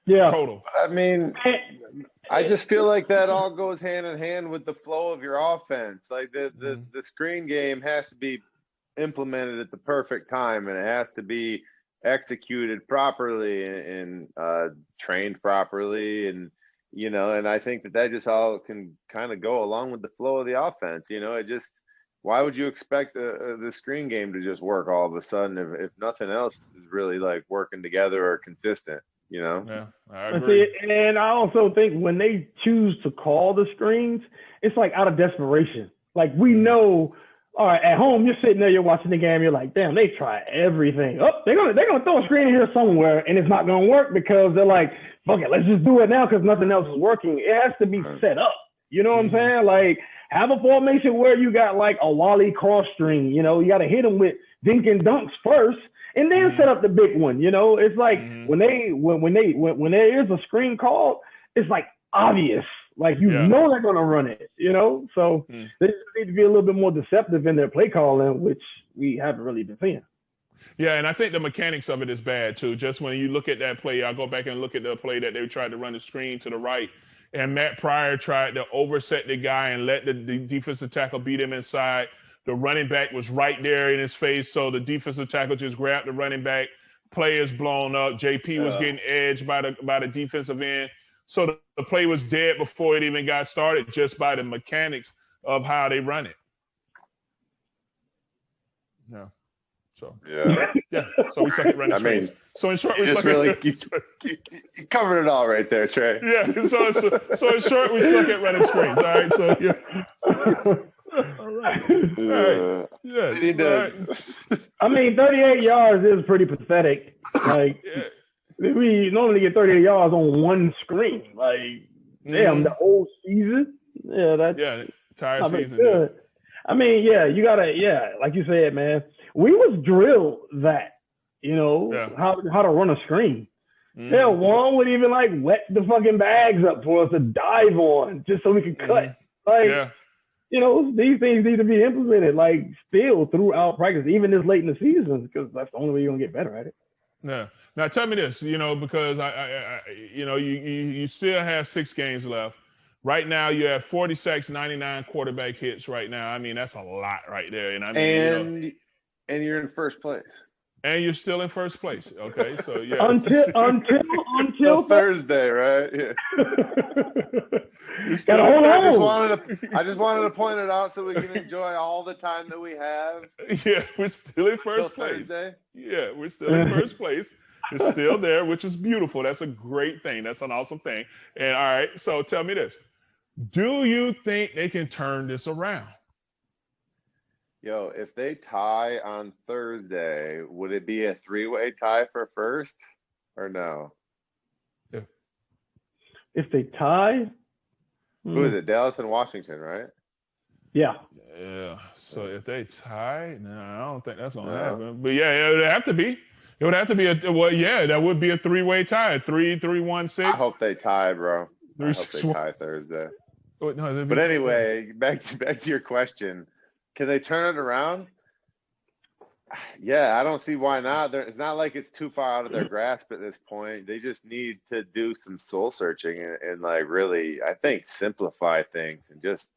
Yeah. Total. I mean, I just feel like that all goes hand in hand with the flow of your offense. Like the screen game has to be implemented at the perfect time, and it has to be executed properly and trained properly, and and I think that just all can kind of go along with the flow of the offense. It just, why would you expect the screen game to just work all of a sudden if nothing else is really like working together or consistent? Yeah, I agree. And I also think when they choose to call the screens, it's like out of desperation. Like, we know, all right, at home, you're sitting there, you're watching the game, you're like, damn, they try everything. Oh, they're gonna throw a screen in here somewhere, and it's not gonna work because they're like, fuck it, let's just do it now because nothing else is working. It has to be set up. You know what I'm saying? Like, have a formation where you got like a Wally cross string. You got to hit them with dink and dunks first, and then set up the big one. It's like when there is a screen called, it's like obvious. Like, know they're gonna run it. So they need to be a little bit more deceptive in their play calling, which we haven't really been seeing. Yeah, and I think the mechanics of it is bad too. Just when you look at that play, I'll go back and look at the play that they tried to run the screen to the right, and Matt Pryor tried to overset the guy and let the defensive tackle beat him inside. The running back was right there in his face, so the defensive tackle just grabbed the running back. Play is blown up. JP was getting edged by the defensive end. So the play was dead before it even got started, just by the mechanics of how they run it. Yeah. So so we suck at running screens. So in short, we suck at you covered it all right there, Trey. Yeah. So in short, we suck at running screens. All right. So yeah. All right. Yeah. I mean, 38 yards is pretty pathetic. Like, we normally get 38 yards on one screen. Like, damn, the whole season. Entire season. Good. I mean, you gotta, like you said, man. We was drilled that, how to run a screen. Hell, one would even like wet the fucking bags up for us to dive on just so we could cut. Like, these things need to be implemented like still throughout practice, even this late in the season, because that's the only way you're gonna get better at it. Yeah. Now tell me this, because I you still have 6 games left. Right now, you have 40 sacks, 99 quarterback hits. Right now, I mean, that's a lot right there. And I mean, and you're in first place. And you're still in first place. Okay, so yeah. until Thursday, right? Yeah. I just wanted to point it out so we can enjoy all the time that we have. Yeah, we're still in first place. Thursday. Yeah, we're still in first place. It's still there, which is beautiful. That's a great thing. That's an awesome thing. And all right, so tell me this. Do you think they can turn this around? Yo, if they tie on Thursday, would it be a 3-way tie for first or no? If they tie? Who is it? Dallas and Washington, right? Yeah. Yeah. So if they tie, no, I don't think that's going to happen. But yeah, it would have to be. It would have to be that would be a 3-way tie. 3-1-6. I hope they tie, bro. I hope they tie Thursday. But anyway, back to your question. Can they turn it around? Yeah, I don't see why not. It's not like it's too far out of their grasp at this point. They just need to do some soul searching and like really, I think, simplify things and just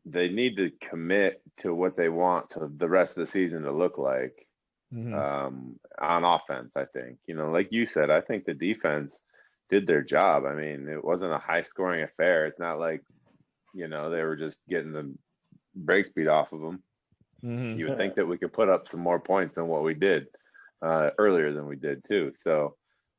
they need to commit to what they want to the rest of the season to look like on offense. I think, like you said, I think the defense did their job. I mean, it wasn't a high scoring affair. It's not like, they were just getting the brake speed off of them. You would think that we could put up some more points than what we did earlier than we did too. So,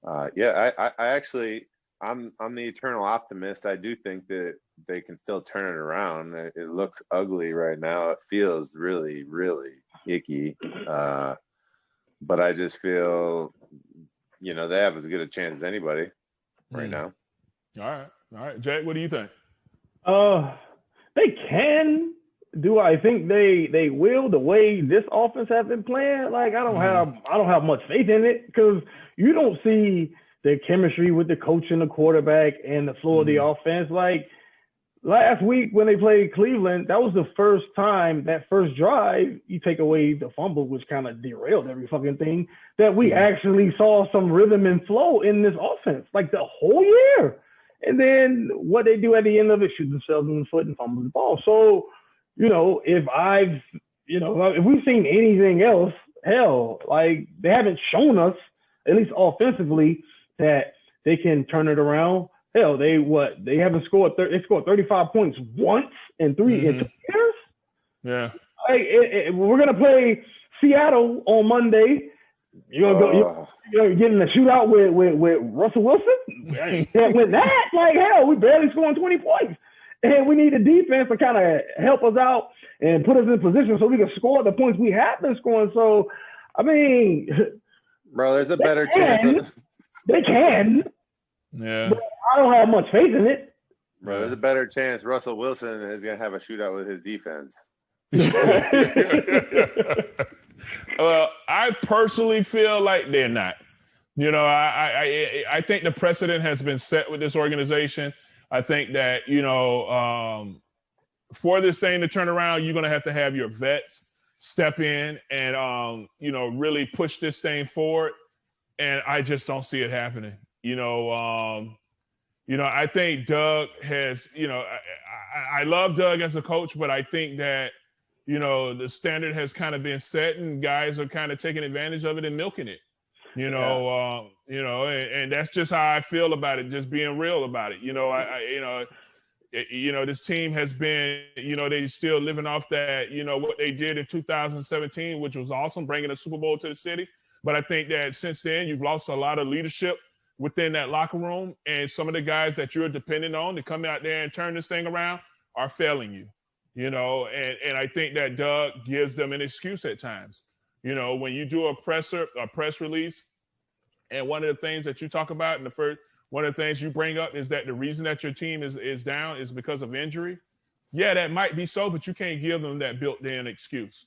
I actually, I'm the eternal optimist. I do think that they can still turn it around. It looks ugly right now. It feels really, really icky. But I just feel, they have as good a chance as anybody right now. All right. Jack, what do you think? They can. Do I think they will? The way this offense has been playing, like I don't have much faith in it because you don't see the chemistry with the coach and the quarterback and the flow of the offense. Like last week when they played Cleveland, that was the first time that first drive you take away the fumble, which kind of derailed every fucking thing, that we actually saw some rhythm and flow in this offense, like the whole year. And then what they do at the end of it, shoot themselves in the foot and fumble the ball. So, if we've seen anything else hell, like they haven't shown us, at least offensively, that they can turn it around. Hell, they haven't scored. They scored 35 points once in 2 years. Yeah. Like, we're gonna play Seattle on Monday. You're gonna go. You're getting a shootout with Russell Wilson. You can't win that. Like, hell, we barely scoring 20 points, and we need a defense to kind of help us out and put us in position so we can score the points we have been scoring. So, I mean, bro, there's a better chance. They can. Yeah. But I don't have much faith in it. Bro, there's a better chance Russell Wilson is gonna have a shootout with his defense. Well, I personally feel like they're not. You know, I think the precedent has been set with this organization. I think that, you know, for this thing to turn around, you're going to have your vets step in and, you know, really push this thing forward. And I just don't see it happening. You know, I think Doug has, you know, I love Doug as a coach, but I think that, you know, the standard has kind of been set and guys are kind of taking advantage of it and milking it, you know, and that's just how I feel about it, just being real about it. You know, this team has been, you know, they still living off that, you know, what they did in 2017, which was awesome, bringing a Super Bowl to the city. But I think that since then, you've lost a lot of leadership within that locker room. And some of the guys that you're dependent on to come out there and turn this thing around are failing you. You know, and I think that Doug gives them an excuse at times. You know, when you do a press release, and one of the things that you talk about one of the things you bring up is that the reason that your team is down is because of injury. Yeah, that might be so, but you can't give them that built-in excuse,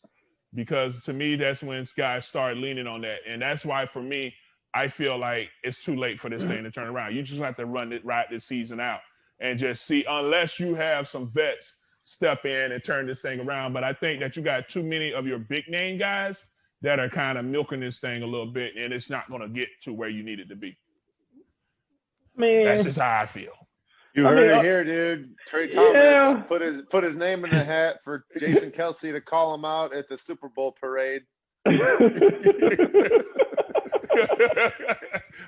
because to me, that's when guys start leaning on that. And that's why, for me, I feel like it's too late for this thing to turn around. You just have to ride this season out and just see, unless you have some vets step in and turn this thing around. But I think that you got too many of your big name guys that are kind of milking this thing a little bit, and it's not going to get to where you need it to be. Man, that's just how I feel. You heard it here, dude. Trey Thomas put his name in the hat for Jason Kelsey to call him out at the Super Bowl parade.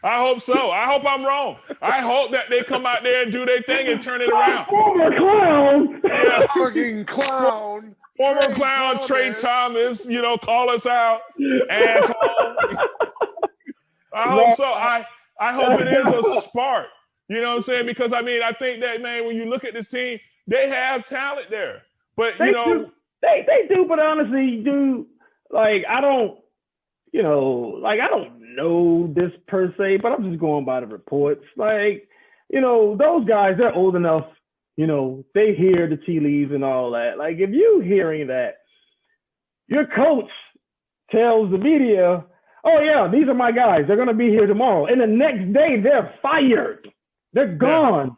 I hope so. I hope I'm wrong. I hope that they come out there and do their thing and turn it around. Former clown. Yeah. Fucking clown. Former clown Trey Thomas, you know, call us out, asshole. I hope so. I hope it is a spark. You know what I'm saying? Because, I mean, I think that, man, when you look at this team, they have talent there. But, you know. They do, but honestly, dude, like, I don't know this per se, but I'm just going by the reports. Like, you know, those guys, they're old enough, you know, they hear the tea leaves and all that. Like, if you hearing that, your coach tells the media, oh, yeah, these are my guys. They're going to be here tomorrow. And the next day, they're fired. They're gone.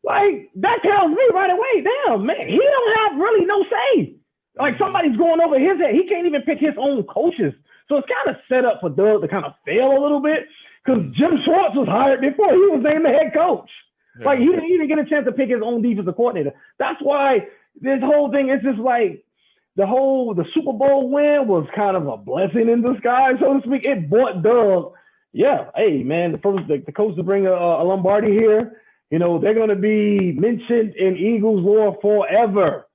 Yeah. Like, that tells me right away, damn, man, he don't have really no say. Like, somebody's going over his head. He can't even pick his own coaches. So it's kind of set up for Doug to kind of fail a little bit, because Jim Schwartz was hired before he was named the head coach. Yeah. Like, he didn't even get a chance to pick his own defensive coordinator. That's why this whole thing is just like the Super Bowl win was kind of a blessing in disguise, so to speak. It bought Doug. Yeah, hey, man, the coach to bring a Lombardi here, you know, they're going to be mentioned in Eagles lore forever.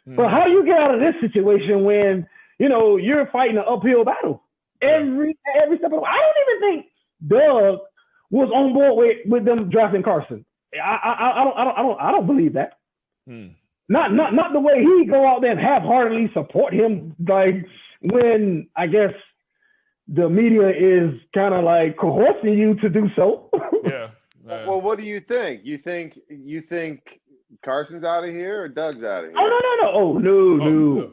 But how do you get out of this situation when, you know, you're fighting an uphill battle every step of the way? I don't even think Doug was on board with them drafting Carson. I don't believe that. Not the way he go out there and half-heartedly support him, like when I guess the media is kind of like coercing you to do so. Yeah. Well, what do you think? You think Carson's out of here or Doug's out of here? Oh, no. Oh, no.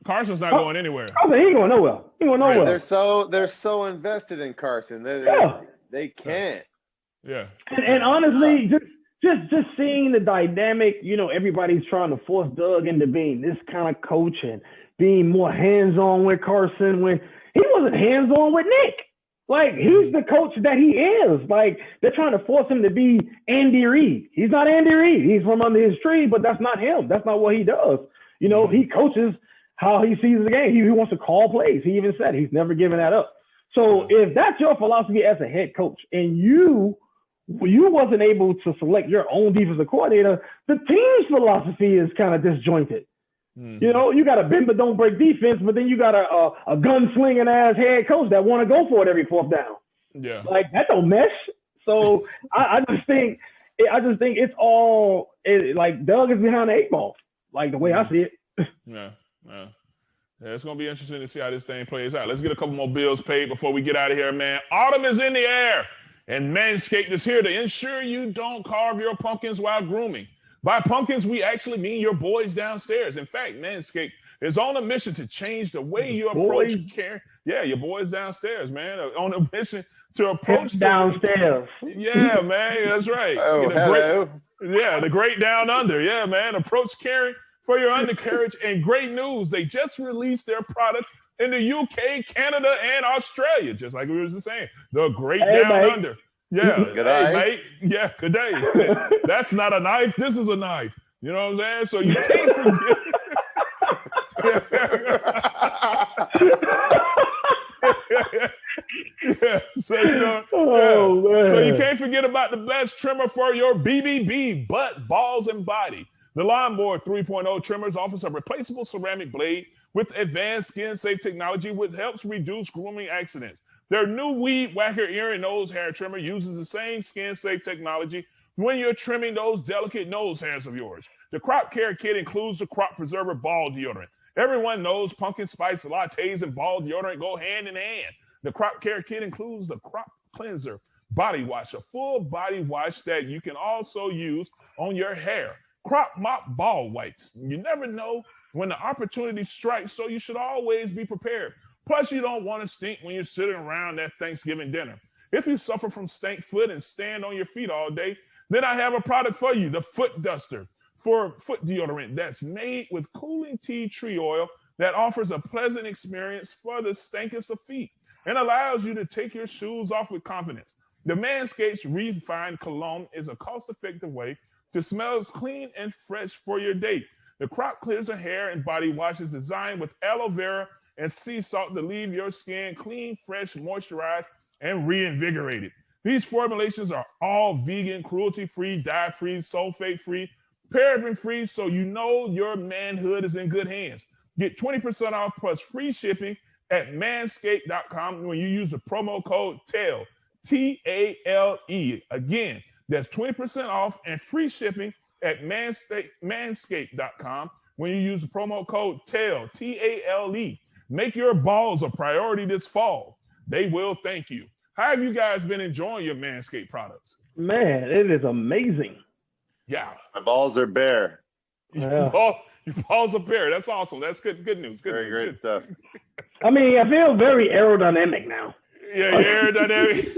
Carson's not going anywhere. Carson, he ain't going nowhere. He going nowhere. Right, they're so invested in Carson. They can't. Yeah. And honestly, just seeing the dynamic, you know, everybody's trying to force Doug into being this kind of coach and being more hands-on with Carson when he wasn't hands-on with Nick. Like, he's the coach that he is. Like, they're trying to force him to be Andy Reid. He's not Andy Reid. He's from under his tree, but that's not him. That's not what he does. You know, he coaches how he sees the game. He wants to call plays. He even said he's never given that up. So if that's your philosophy as a head coach, and you wasn't able to select your own defensive coordinator, the team's philosophy is kind of disjointed. Mm-hmm. You know, you got a bend but don't break defense, but then you got a gunslinging ass head coach that want to go for it every fourth down. Yeah, like that don't mesh. So I just think it's all like Doug is behind the 8 ball, like the way I see it. Yeah, it's gonna be interesting to see how this thing plays out. Let's get a couple more bills paid before we get out of here, man. Autumn is in the air, and Manscaped is here to ensure you don't carve your pumpkins while grooming. By pumpkins, we actually mean your boys downstairs. In fact, Manscaped is on a mission to change the way you approach care. Yeah, your boys downstairs, man, on a mission to approach downstairs. Yeah, man, that's right. Oh, hello. The great down under. Yeah, man, approach caring for your undercarriage. And great news, they just released their products in the UK, Canada, and Australia, just like we were just saying. The great down under. Yeah. Good day. Mate. Yeah, good day. That's not a knife. This is a knife. You know what I'm saying? So you can't forget. So you can't forget about the best trimmer for your BBB, butt, balls, and body. The Lawnmower 3.0 trimmers offers a replaceable ceramic blade with advanced skin-safe technology, which helps reduce grooming accidents. Their new Weed Whacker ear and nose hair trimmer uses the same skin-safe technology when you're trimming those delicate nose hairs of yours. The Crop Care Kit includes the Crop Preserver Ball Deodorant. Everyone knows pumpkin spice lattes and ball deodorant go hand in hand. The Crop Care Kit includes the Crop Cleanser Body Wash, a full body wash that you can also use on your hair. Crop Mop Ball Wipes. You never know when the opportunity strikes, so you should always be prepared. Plus, you don't want to stink when you're sitting around that Thanksgiving dinner. If you suffer from stank foot and stand on your feet all day, then I have a product for you, the Foot Duster, for foot deodorant that's made with cooling tea tree oil that offers a pleasant experience for the stankest of feet and allows you to take your shoes off with confidence. The Manscaped Refined Cologne is a cost-effective way to smell clean and fresh for your date. The Crop Cleanser hair and body wash is designed with aloe vera and sea salt to leave your skin clean, fresh, moisturized, and reinvigorated. These formulations are all vegan, cruelty-free, dye-free, sulfate-free, paraben-free, so you know your manhood is in good hands. Get 20% off plus free shipping at manscaped.com when you use the promo code TALE, T-A-L-E. Again, that's 20% off and free shipping at manscaped.com when you use the promo code TALE, T-A-L-E. Make your balls a priority this fall. They will thank you. How have you guys been enjoying your Manscaped products? Man, it is amazing. Yeah. My balls are bare. Your balls are bare. That's awesome. That's good news. Very great stuff. I mean, I feel very aerodynamic now. Yeah, aerodynamic.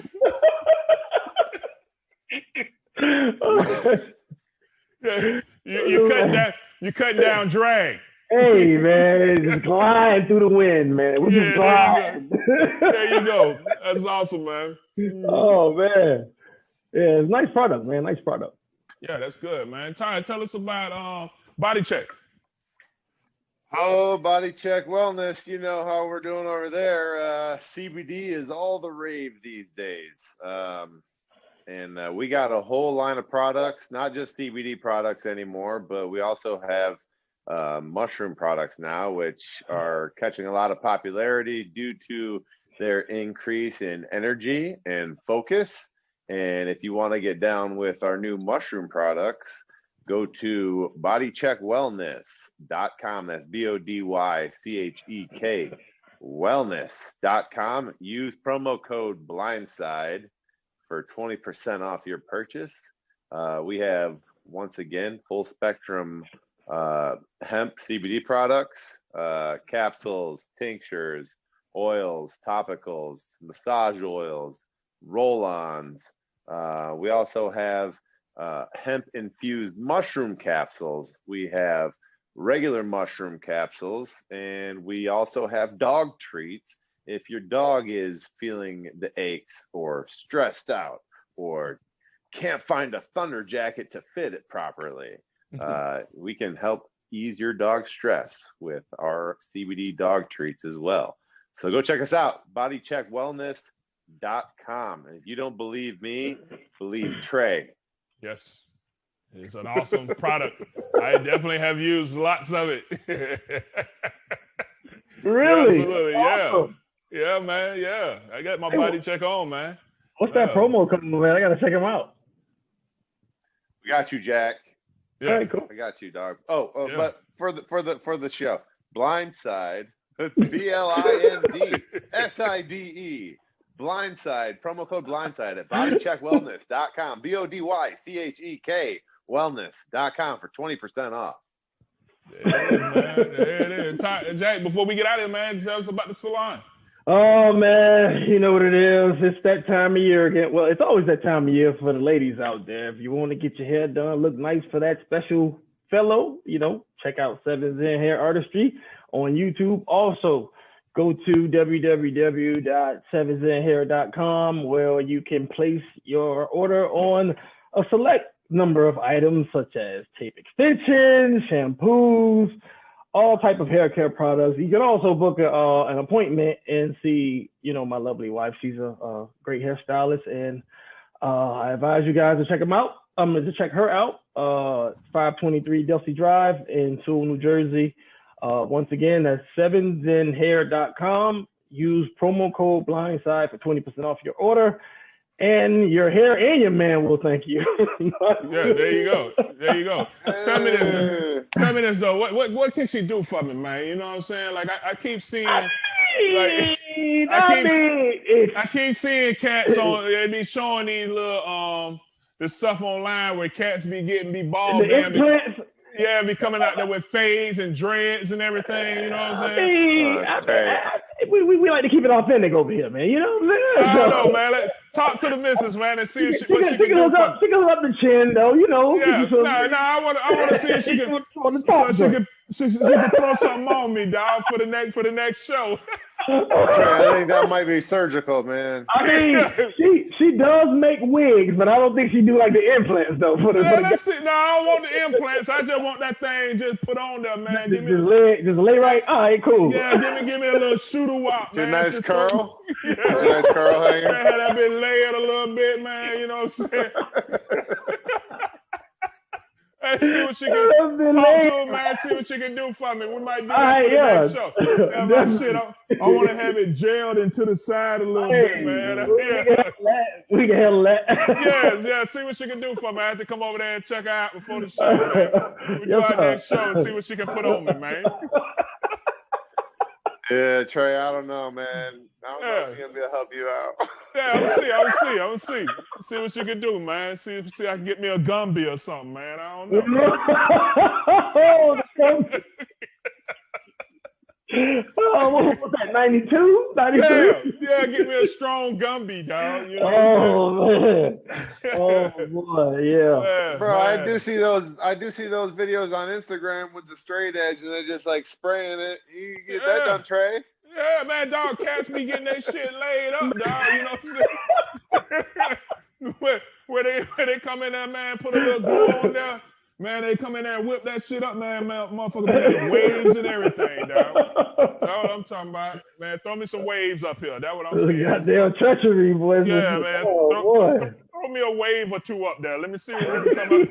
You're cutting down drag. Hey, man, just glide through the wind, man. We just glide. There you go. That's awesome, man. Oh, man. Yeah, it's a nice product, man. Nice product. Yeah, that's good, man. Ty, tell us about Body Check. Oh, Body Check Wellness. You know how we're doing over there. CBD is all the rave these days. And we got a whole line of products, not just CBD products anymore, but we also have mushroom products now, which are catching a lot of popularity due to their increase in energy and focus. And if you want to get down with our new mushroom products, go to bodycheckwellness.com. That's BODYCHEK wellness.com. Use promo code Blindside for 20% off your purchase. We have, once again, full spectrum hemp CBD products, capsules, tinctures, oils, topicals, massage oils, roll-ons. We also have hemp infused mushroom capsules. We have regular mushroom capsules, and we also have dog treats. If your dog is feeling the aches or stressed out or can't find a thunder jacket to fit it properly, we can help ease your dog's stress with our CBD dog treats as well. So go check us out, bodycheckwellness.com. And if you don't believe me, believe Trey. Yes. It's an awesome product. I definitely have used lots of it. Really? Yeah, absolutely. Awesome. Yeah, man. Yeah. I got my body check on, man. What's that promo code, man? I gotta check him out. We got you, Jack. Yeah. All right, cool. I got you, dog. Oh, Yeah. but for the show, Blindside, BLINDSIDE, Blindside, promo code Blindside at bodycheckwellness.com, BODYCHEK wellness.com for 20% off. There it is, man. There it is. Jack, before we get out of here, man, tell us about the salon. Oh man, you know what it is. It's that time of year again. Well, it's always that time of year for the ladies out there. If you want to get your hair done, look nice for that special fellow, check out 7 Zen Hair Artistry on YouTube. Also, go to www.7zenhair.com where you can place your order on a select number of items such as tape extensions, shampoos, all type of hair care products. You can also book an appointment and see, my lovely wife. She's a great hairstylist, and I advise you guys to check them out. To check her out. 523 Delsey Drive in Sewell, New Jersey. Once again, that's 7zenhair.com. Use promo code Blindside for 20% off your order. And your hair and your man will thank you. Yeah, there you go. There you go. Tell me this though. What can she do for me, man? You know what I'm saying? Like I keep seeing, I keep seeing cats on. They be showing these little the stuff online where cats be bald. Yeah, be coming out there with fades and dreads and everything. You know what I'm saying? We like to keep it authentic over here, man. You know what I'm saying? I don't know, man. Talk to the missus, man, and see what she can do. She goes up the chin, though. Yeah, I want to see if she can. She can throw something on me, dog, for the next show. I think that might be surgical, man. I mean, she does make wigs, but I don't think she do like the implants though. No, I don't want the implants. I just want that thing just put on there, man. Just lay right. All right, cool. Yeah, give me a little shooter wop, man. Nice curl. That's a nice curl hanging. Yeah, had that bit layered a little bit, man. You know what I'm saying? Hey, see what she can talk to her, man. See what she can do for me. We might do that for the next show. Yeah, man, shit, I want to have it gelled into the side a little bit, man. We can handle that. Yeah. See what she can do for me. I have to come over there and check her out before the show, man. We do our next show and see what she can put on me, man. Yeah, Trey, I don't know, man. I don't know if she's going to be able to help you out. Yeah, I'm gonna see. See what she can do, man. See if I can get me a Gumby or something, man. I don't know. What was that, 92? 93? Yeah, get me a strong Gumby, dog. You know man. Oh, boy, yeah. Bro, man. I do see those videos on Instagram with the straight edge, and they're just like spraying it. You get that done, Trey? Yeah, man, dog, cats be getting that shit laid up, dog. You know what I'm saying? where they come in there, man, put a little glue on there. Man, they come in there and whip that shit up, man. Motherfucker be having waves and everything, dog. That's what I'm talking about. Man, throw me some waves up here. That's what I'm saying. Goddamn treachery, boys. Yeah, man. Throw me a wave or two up there. Let me see what we can come up.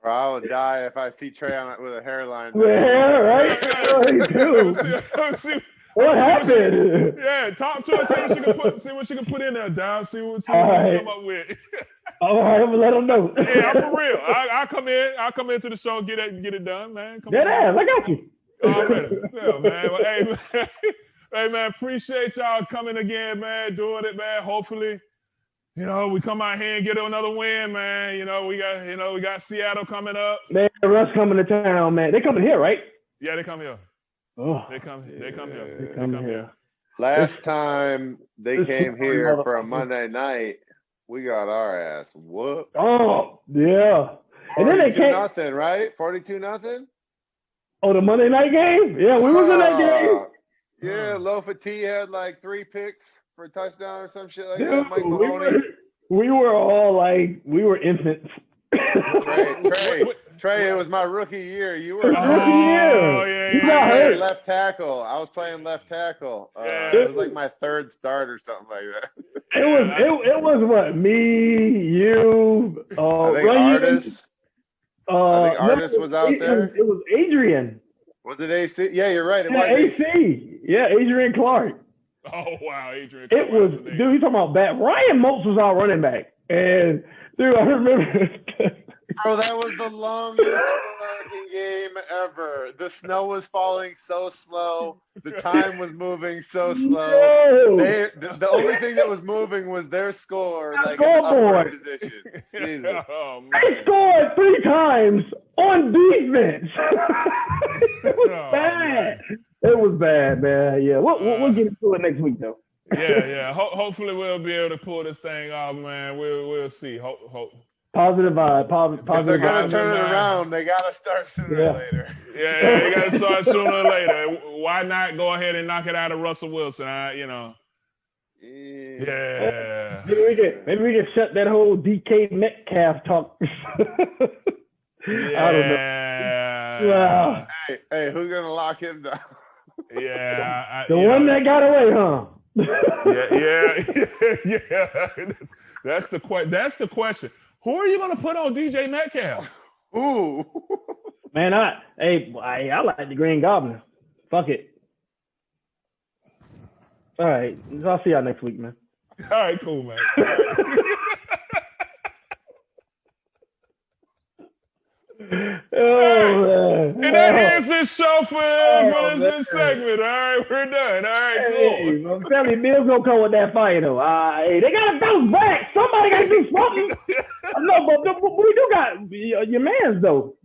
Bro, I would die if I see Trey on it with a hairline. Yeah, right? Let's see. What happened? Yeah, talk to her. See what she can put in there, dog. See what she can come up with. All right, I'm gonna let them know. Yeah, I'm for real. I'll come in. I'll come into the show and get it done, man. Come on. I got you. Already. Yeah, man. Well, hey, man. Appreciate y'all coming again, man. Doing it, man. Hopefully, we come out here and get another win, man. We got Seattle coming up. Man, Russ coming to town, man. They coming here, right? Yeah, they come here. Oh, they come here. Last time they came here for a Monday night, we got our ass whooped. Oh, yeah. And then they came. 42-0, right? 42-0. Oh, the Monday night game? Yeah, we was in that game. Yeah, Lofa T had like 3 picks for a touchdown or some shit like Dude, that. Mike Mahoney. We were all like, we were infants. Trey, Trey, it was my rookie year. You were Rookie year. yeah, You I got played hurt. left tackle. I was playing left tackle. Yeah. It was like my third start or something like that. It was what, me, you, I think Ryan, Artis. I think Artis was out there. It was Adrian. Was it AC? Yeah, you're right. It Yeah, was AC. AC. Yeah, Adrian Clark. Oh wow, Adrian. It was, dude, you talking about bad. Ryan Moats was our running back. And, dude, I remember. Bro, that was the longest fucking game ever. The snow was falling so slow. The time was moving so slow. The only thing that was moving was their score, like an upward position. Jesus. Oh, man. They scored 3 times on defense. It was bad. Man. It was bad, man. Yeah, we'll get into it next week, though. Yeah. Hopefully we'll be able to pull this thing off, man. We'll see. Hope. Positive vibe. Positive If they're gonna vibe. turn it around, they gotta start sooner or later. Yeah, you gotta start sooner or later. Why not go ahead and knock it out of Russell Wilson? Yeah. Maybe we can shut that whole DK Metcalf talk. I don't know. Wow. Hey, who's gonna lock him down? Yeah. The one that got away, huh? Yeah. That's the question. Who are you gonna put on DJ Metcalf? Ooh. Man, I like the Green Goblin. Fuck it. All right, I'll see y'all next week, man. All right, cool, man. Oh, man. And that ends this show for this segment. All right, we're done. All right, Hey, cool. I'm telling you, Bill's gonna come with that fire though. Hey, they gotta bounce back. Somebody gotta do something. No, but we do got your man's though.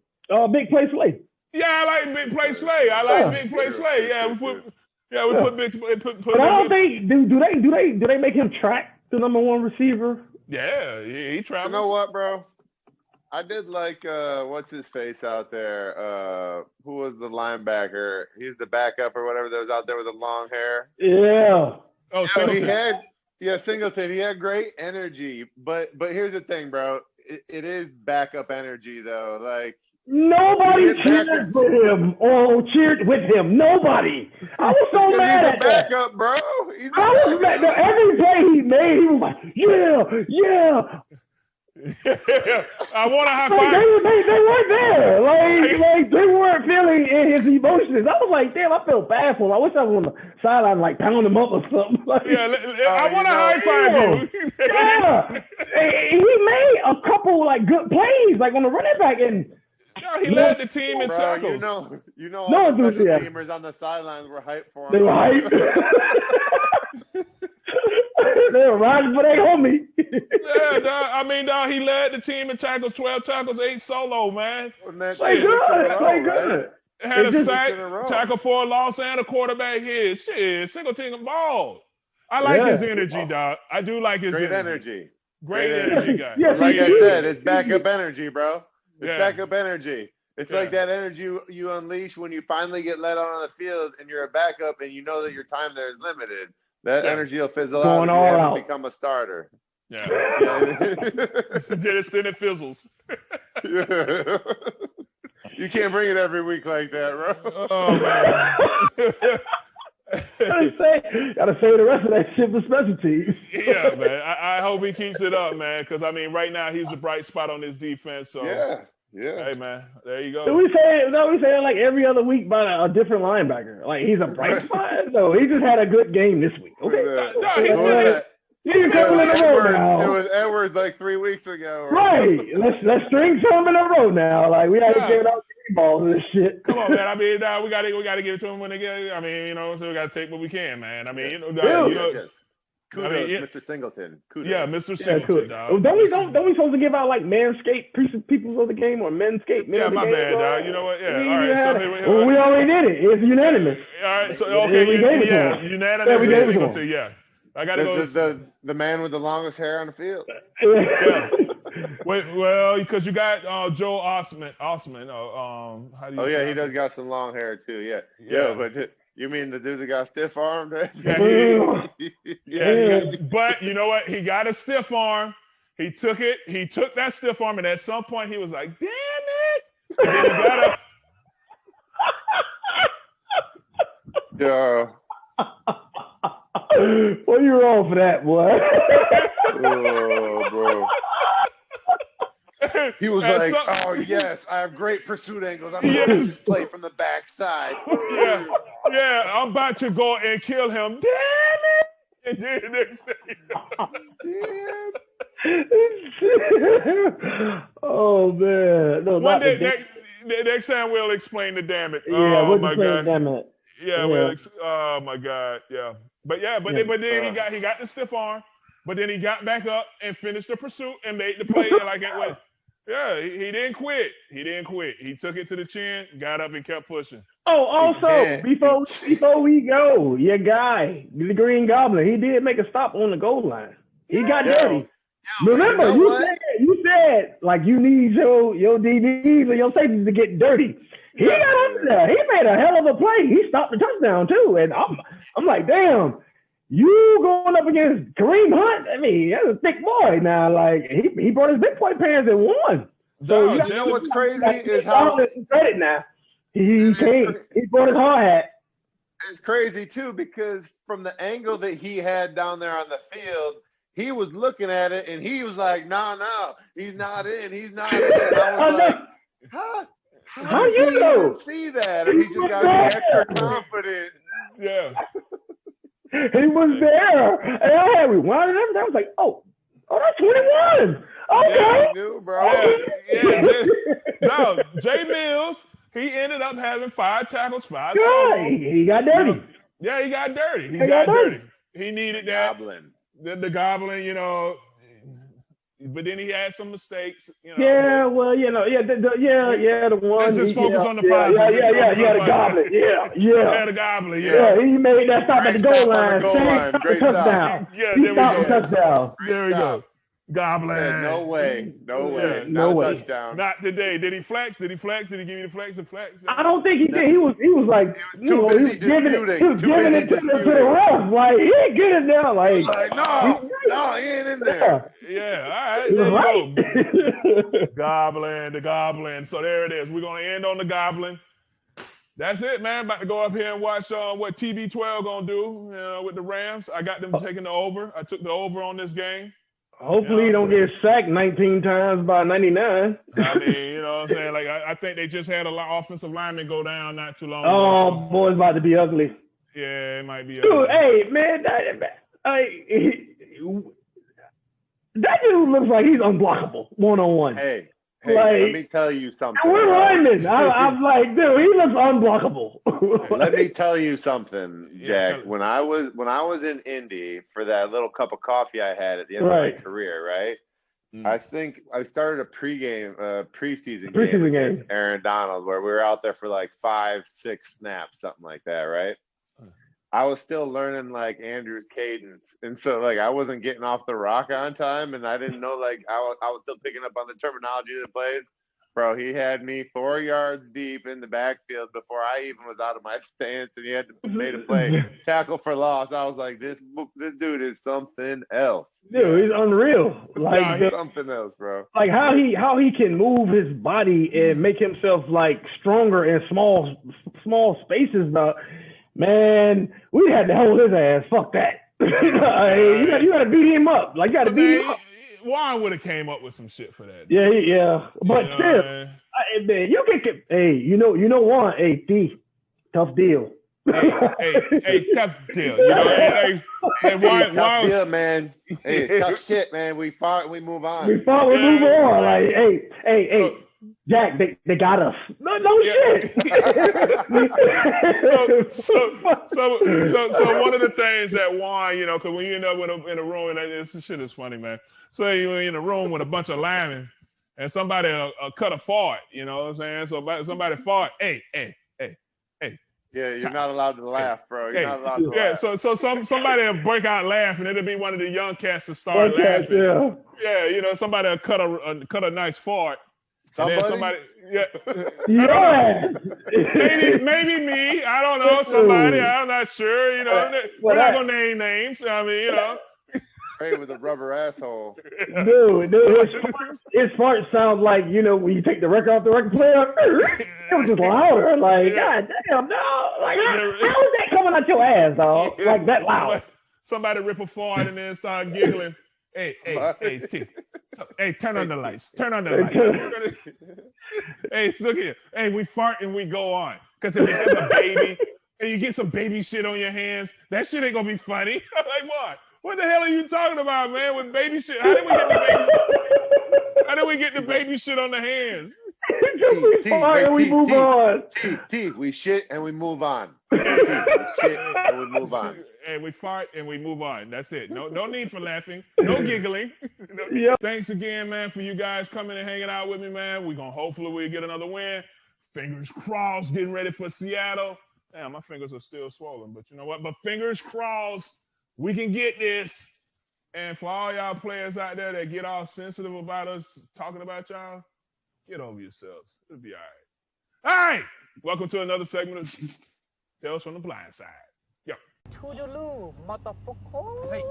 Big play Slay. Yeah, I like big play Slay. Big play Slay. Yeah, we put big. But I don't think do they make him track the #1 receiver? Yeah, he travels. You know what, bro? I did like what's his face out there? Who was the linebacker? He's the backup or whatever that was out there with the long hair. Yeah. Oh, So Singleton. Singleton. He had great energy, but here's the thing, bro. It is backup energy though. Like nobody cheered with him or cheered with him. Nobody. I was so mad at that. Backup, bro. He's I was mad. Every play he made, he was like, yeah. I want to high Like, five. they weren't there. Like they weren't feeling his emotions. I was like, damn, I feel bad for him. I wish I was on the sideline, like pound him up or something. Like, I want to high five you. Yeah. He made a couple like good plays, like on the running back, and he led the team in bro, tackles. You know all the special teamers on the sidelines were hyped for him. They were hyped. They were riding for their homie. Yeah, dog. I mean, dog, he led the team in tackles, 12 tackles, 8 solo, man. Play good. Had a sack, tackle for a loss, and a quarterback hit. Shit, Singleton ball. I like his energy, dog. I do like his energy. Great energy guy. Yeah, like I said, it's backup energy, bro. It's backup energy. It's Yeah. like that energy you unleash when you finally get let out on the field and you're a backup and you know that your time there is limited. That energy will fizzle out and you have to become a starter. Yeah. Yeah. Then it fizzles. Yeah. You can't bring it every week like that, bro. Oh, man. Gotta say the rest of that shit for special teams. Yeah, man. I hope he keeps it up, man. Because I mean, right now he's a bright spot on this defense. So Yeah. Hey, man, there you go. Do we say it like every other week by a different linebacker? Like he's a bright spot? No, he just had a good game this week. Okay. It was Edwards like 3 weeks ago. Right. Let's string some in a row now. Like we haven't given out balls and this shit. Come on, man. I mean, we gotta give it to him when they get. I mean, so we gotta take what we can, man. I mean, Kudos, Mr. Singleton. Kudos. Yeah, Mr. Singleton, dog. Don't we supposed to give out like Manscaped peoples of the game or Manscaped? Yeah, my bad, dog. You know what? Yeah. All right. So we already did it. It's unanimous. All right. So okay. Unanimous. Singleton. Yeah. I gotta go. The man with the longest hair on the field. Yeah. Well, because you got Joe Osman. How do you? Oh yeah, he does got some long hair too. Yeah. But you mean the dude that got stiff armed? Yeah. But you know what? He got a stiff arm. He took it. He took that stiff arm, and at some point he was like, "Damn it! then he got up. Yo. Well, you wrong for that, boy. Oh, bro. He was like, "Oh yes, I have great pursuit angles. I'm going to play from the backside." Yeah, I'm about to go and kill him. Damn it! And then next Oh man! No, one day, next time we'll explain the damn it. Yeah, oh my god! Damn it. Yeah, well, oh my god, yeah. But then he got the stiff arm, but then he got back up and finished the pursuit and made the play like it was. Yeah, he didn't quit. He took it to the chin, got up and kept pushing. Oh, also, before we go, your guy, the Green Goblin, he did make a stop on the goal line. He got dirty. Remember, you said like you need your DBs or your safeties to get dirty. He got under there. He made a hell of a play. He stopped the touchdown too, and I'm like, damn, you going up against Kareem Hunt? I mean, that's a thick boy now. Like he brought his big boy pants and won. So you know what's crazy is how credit now. He brought his hard hat. It's crazy too because from the angle that he had down there on the field, he was looking at it and he was like, no, he's not in. And I was like, huh? How you know? See that? Or he's just got to be extra confident. Yeah. He was there. And I had rewinded him. I was like, oh, that's 21. Okay. Yeah, I knew, bro. No, Jay Mills, he ended up having 5 tackles, 5 solos. He got dirty. Yeah, he got dirty. He got dirty. He needed that. Goblin. The Goblin, you know. But then he had some mistakes, you know. Yeah, well, you know, the one. Let's just focus on the positive. Yeah, the Goblin. Yeah, the Goblin. Yeah, he made that stop at the goal line. Great touchdown. Yeah, there we go. Touchdown. There we go. Goblin. Said, no way. No way. Touchdown. Not today. Did he flex? Did he give you the flex? I don't think he did. He was like too busy disputing. He was giving it to the ref. Like he ain't get it now. Like no, he ain't in there. Yeah, all right. There you go. Goblin, the Goblin. So there it is. We're gonna end on the Goblin. That's it, man. About to go up here and watch what TB12 gonna do with the Rams. I got them taking the over. I took the over on this game. Hopefully he don't get sacked 19 times by 99. I mean, you know what I'm saying? Like, I think they just had a lot of offensive linemen go down not too long ago. Oh, boy, it's about to be ugly. Yeah, it might be ugly. Dude, hey, man, that dude looks like he's unblockable one-on-one. Hey, let me tell you something. We're linemen. I'm like, dude, he looks unblockable. Let me tell you something, Jack. When I was in Indy for that little cup of coffee I had at the end of my career, right? I think I started a preseason game against Aaron Donald, where we were out there for like 5-6 snaps, something like that, right? I was still learning like Andrew's cadence, and so like I wasn't getting off the rock on time, and I didn't know like I was still picking up on the terminology of the plays. Bro, he had me 4 yards deep in the backfield before I even was out of my stance, and he had to make a play, tackle for loss. I was like, this dude is something else. Dude, he's unreal. Like he's something else, bro. Like how he can move his body and make himself like stronger in small spaces, bro. Man, we had to hold his ass. Fuck that. You got to beat him up. Like you got to beat him up. Juan would have came up with some shit for that. Yeah. But still, man, you can. Hey, you know Juan. Hey, D, tough deal. Hey, tough deal. You know, tough deal, man. Hey, tough shit, man. We fought, we move on. We move on. Like, hey. Jack, they got us. No shit. So one of the things that Juan, you know, because when you end up in a room, and this shit is funny, man. So you're in a room with a bunch of linemen, and somebody cut a fart. You know what I'm saying? So somebody fart. Hey. Yeah, you're not allowed to laugh, bro. You're not allowed to laugh. So somebody will break out laughing. It'll be one of the young cats to start laughing. Yeah, you know, somebody will cut a nice fart. Somebody, yeah. maybe me. I don't know. Somebody. I'm not sure. You know, we're not gonna name names. I mean, you know. Pray with a rubber asshole. Dude, his fart sounds like, you know, when you take the record off the record player, it was just louder. Like, God damn, no. Like, how is that coming out your ass, dog? Like, that loud. Somebody rip a fart and then start giggling. Hey, T. Hey, turn on the lights. Turn on the lights. Hey, look here. Hey, we fart and we go on. Because if you have a baby and you get some baby shit on your hands, that shit ain't going to be funny. Like, what? What the hell are you talking about, man, with baby shit? How did we get the baby shit on the hands? We move on. We shit and we move on. We shit and we move on. And we fart and we move on. That's it. No need for laughing. No giggling. Thanks again, man, for you guys coming and hanging out with me, man. Hopefully we get another win. Fingers crossed, getting ready for Seattle. Damn, my fingers are still swollen, but you know what? But fingers crossed, we can get this. And for all y'all players out there that get all sensitive about us talking about y'all, get over yourselves. It'll be all right. All right. Welcome to another segment of Tales from the Blindside. Yo. Toodaloo, motherfucker. Hey, you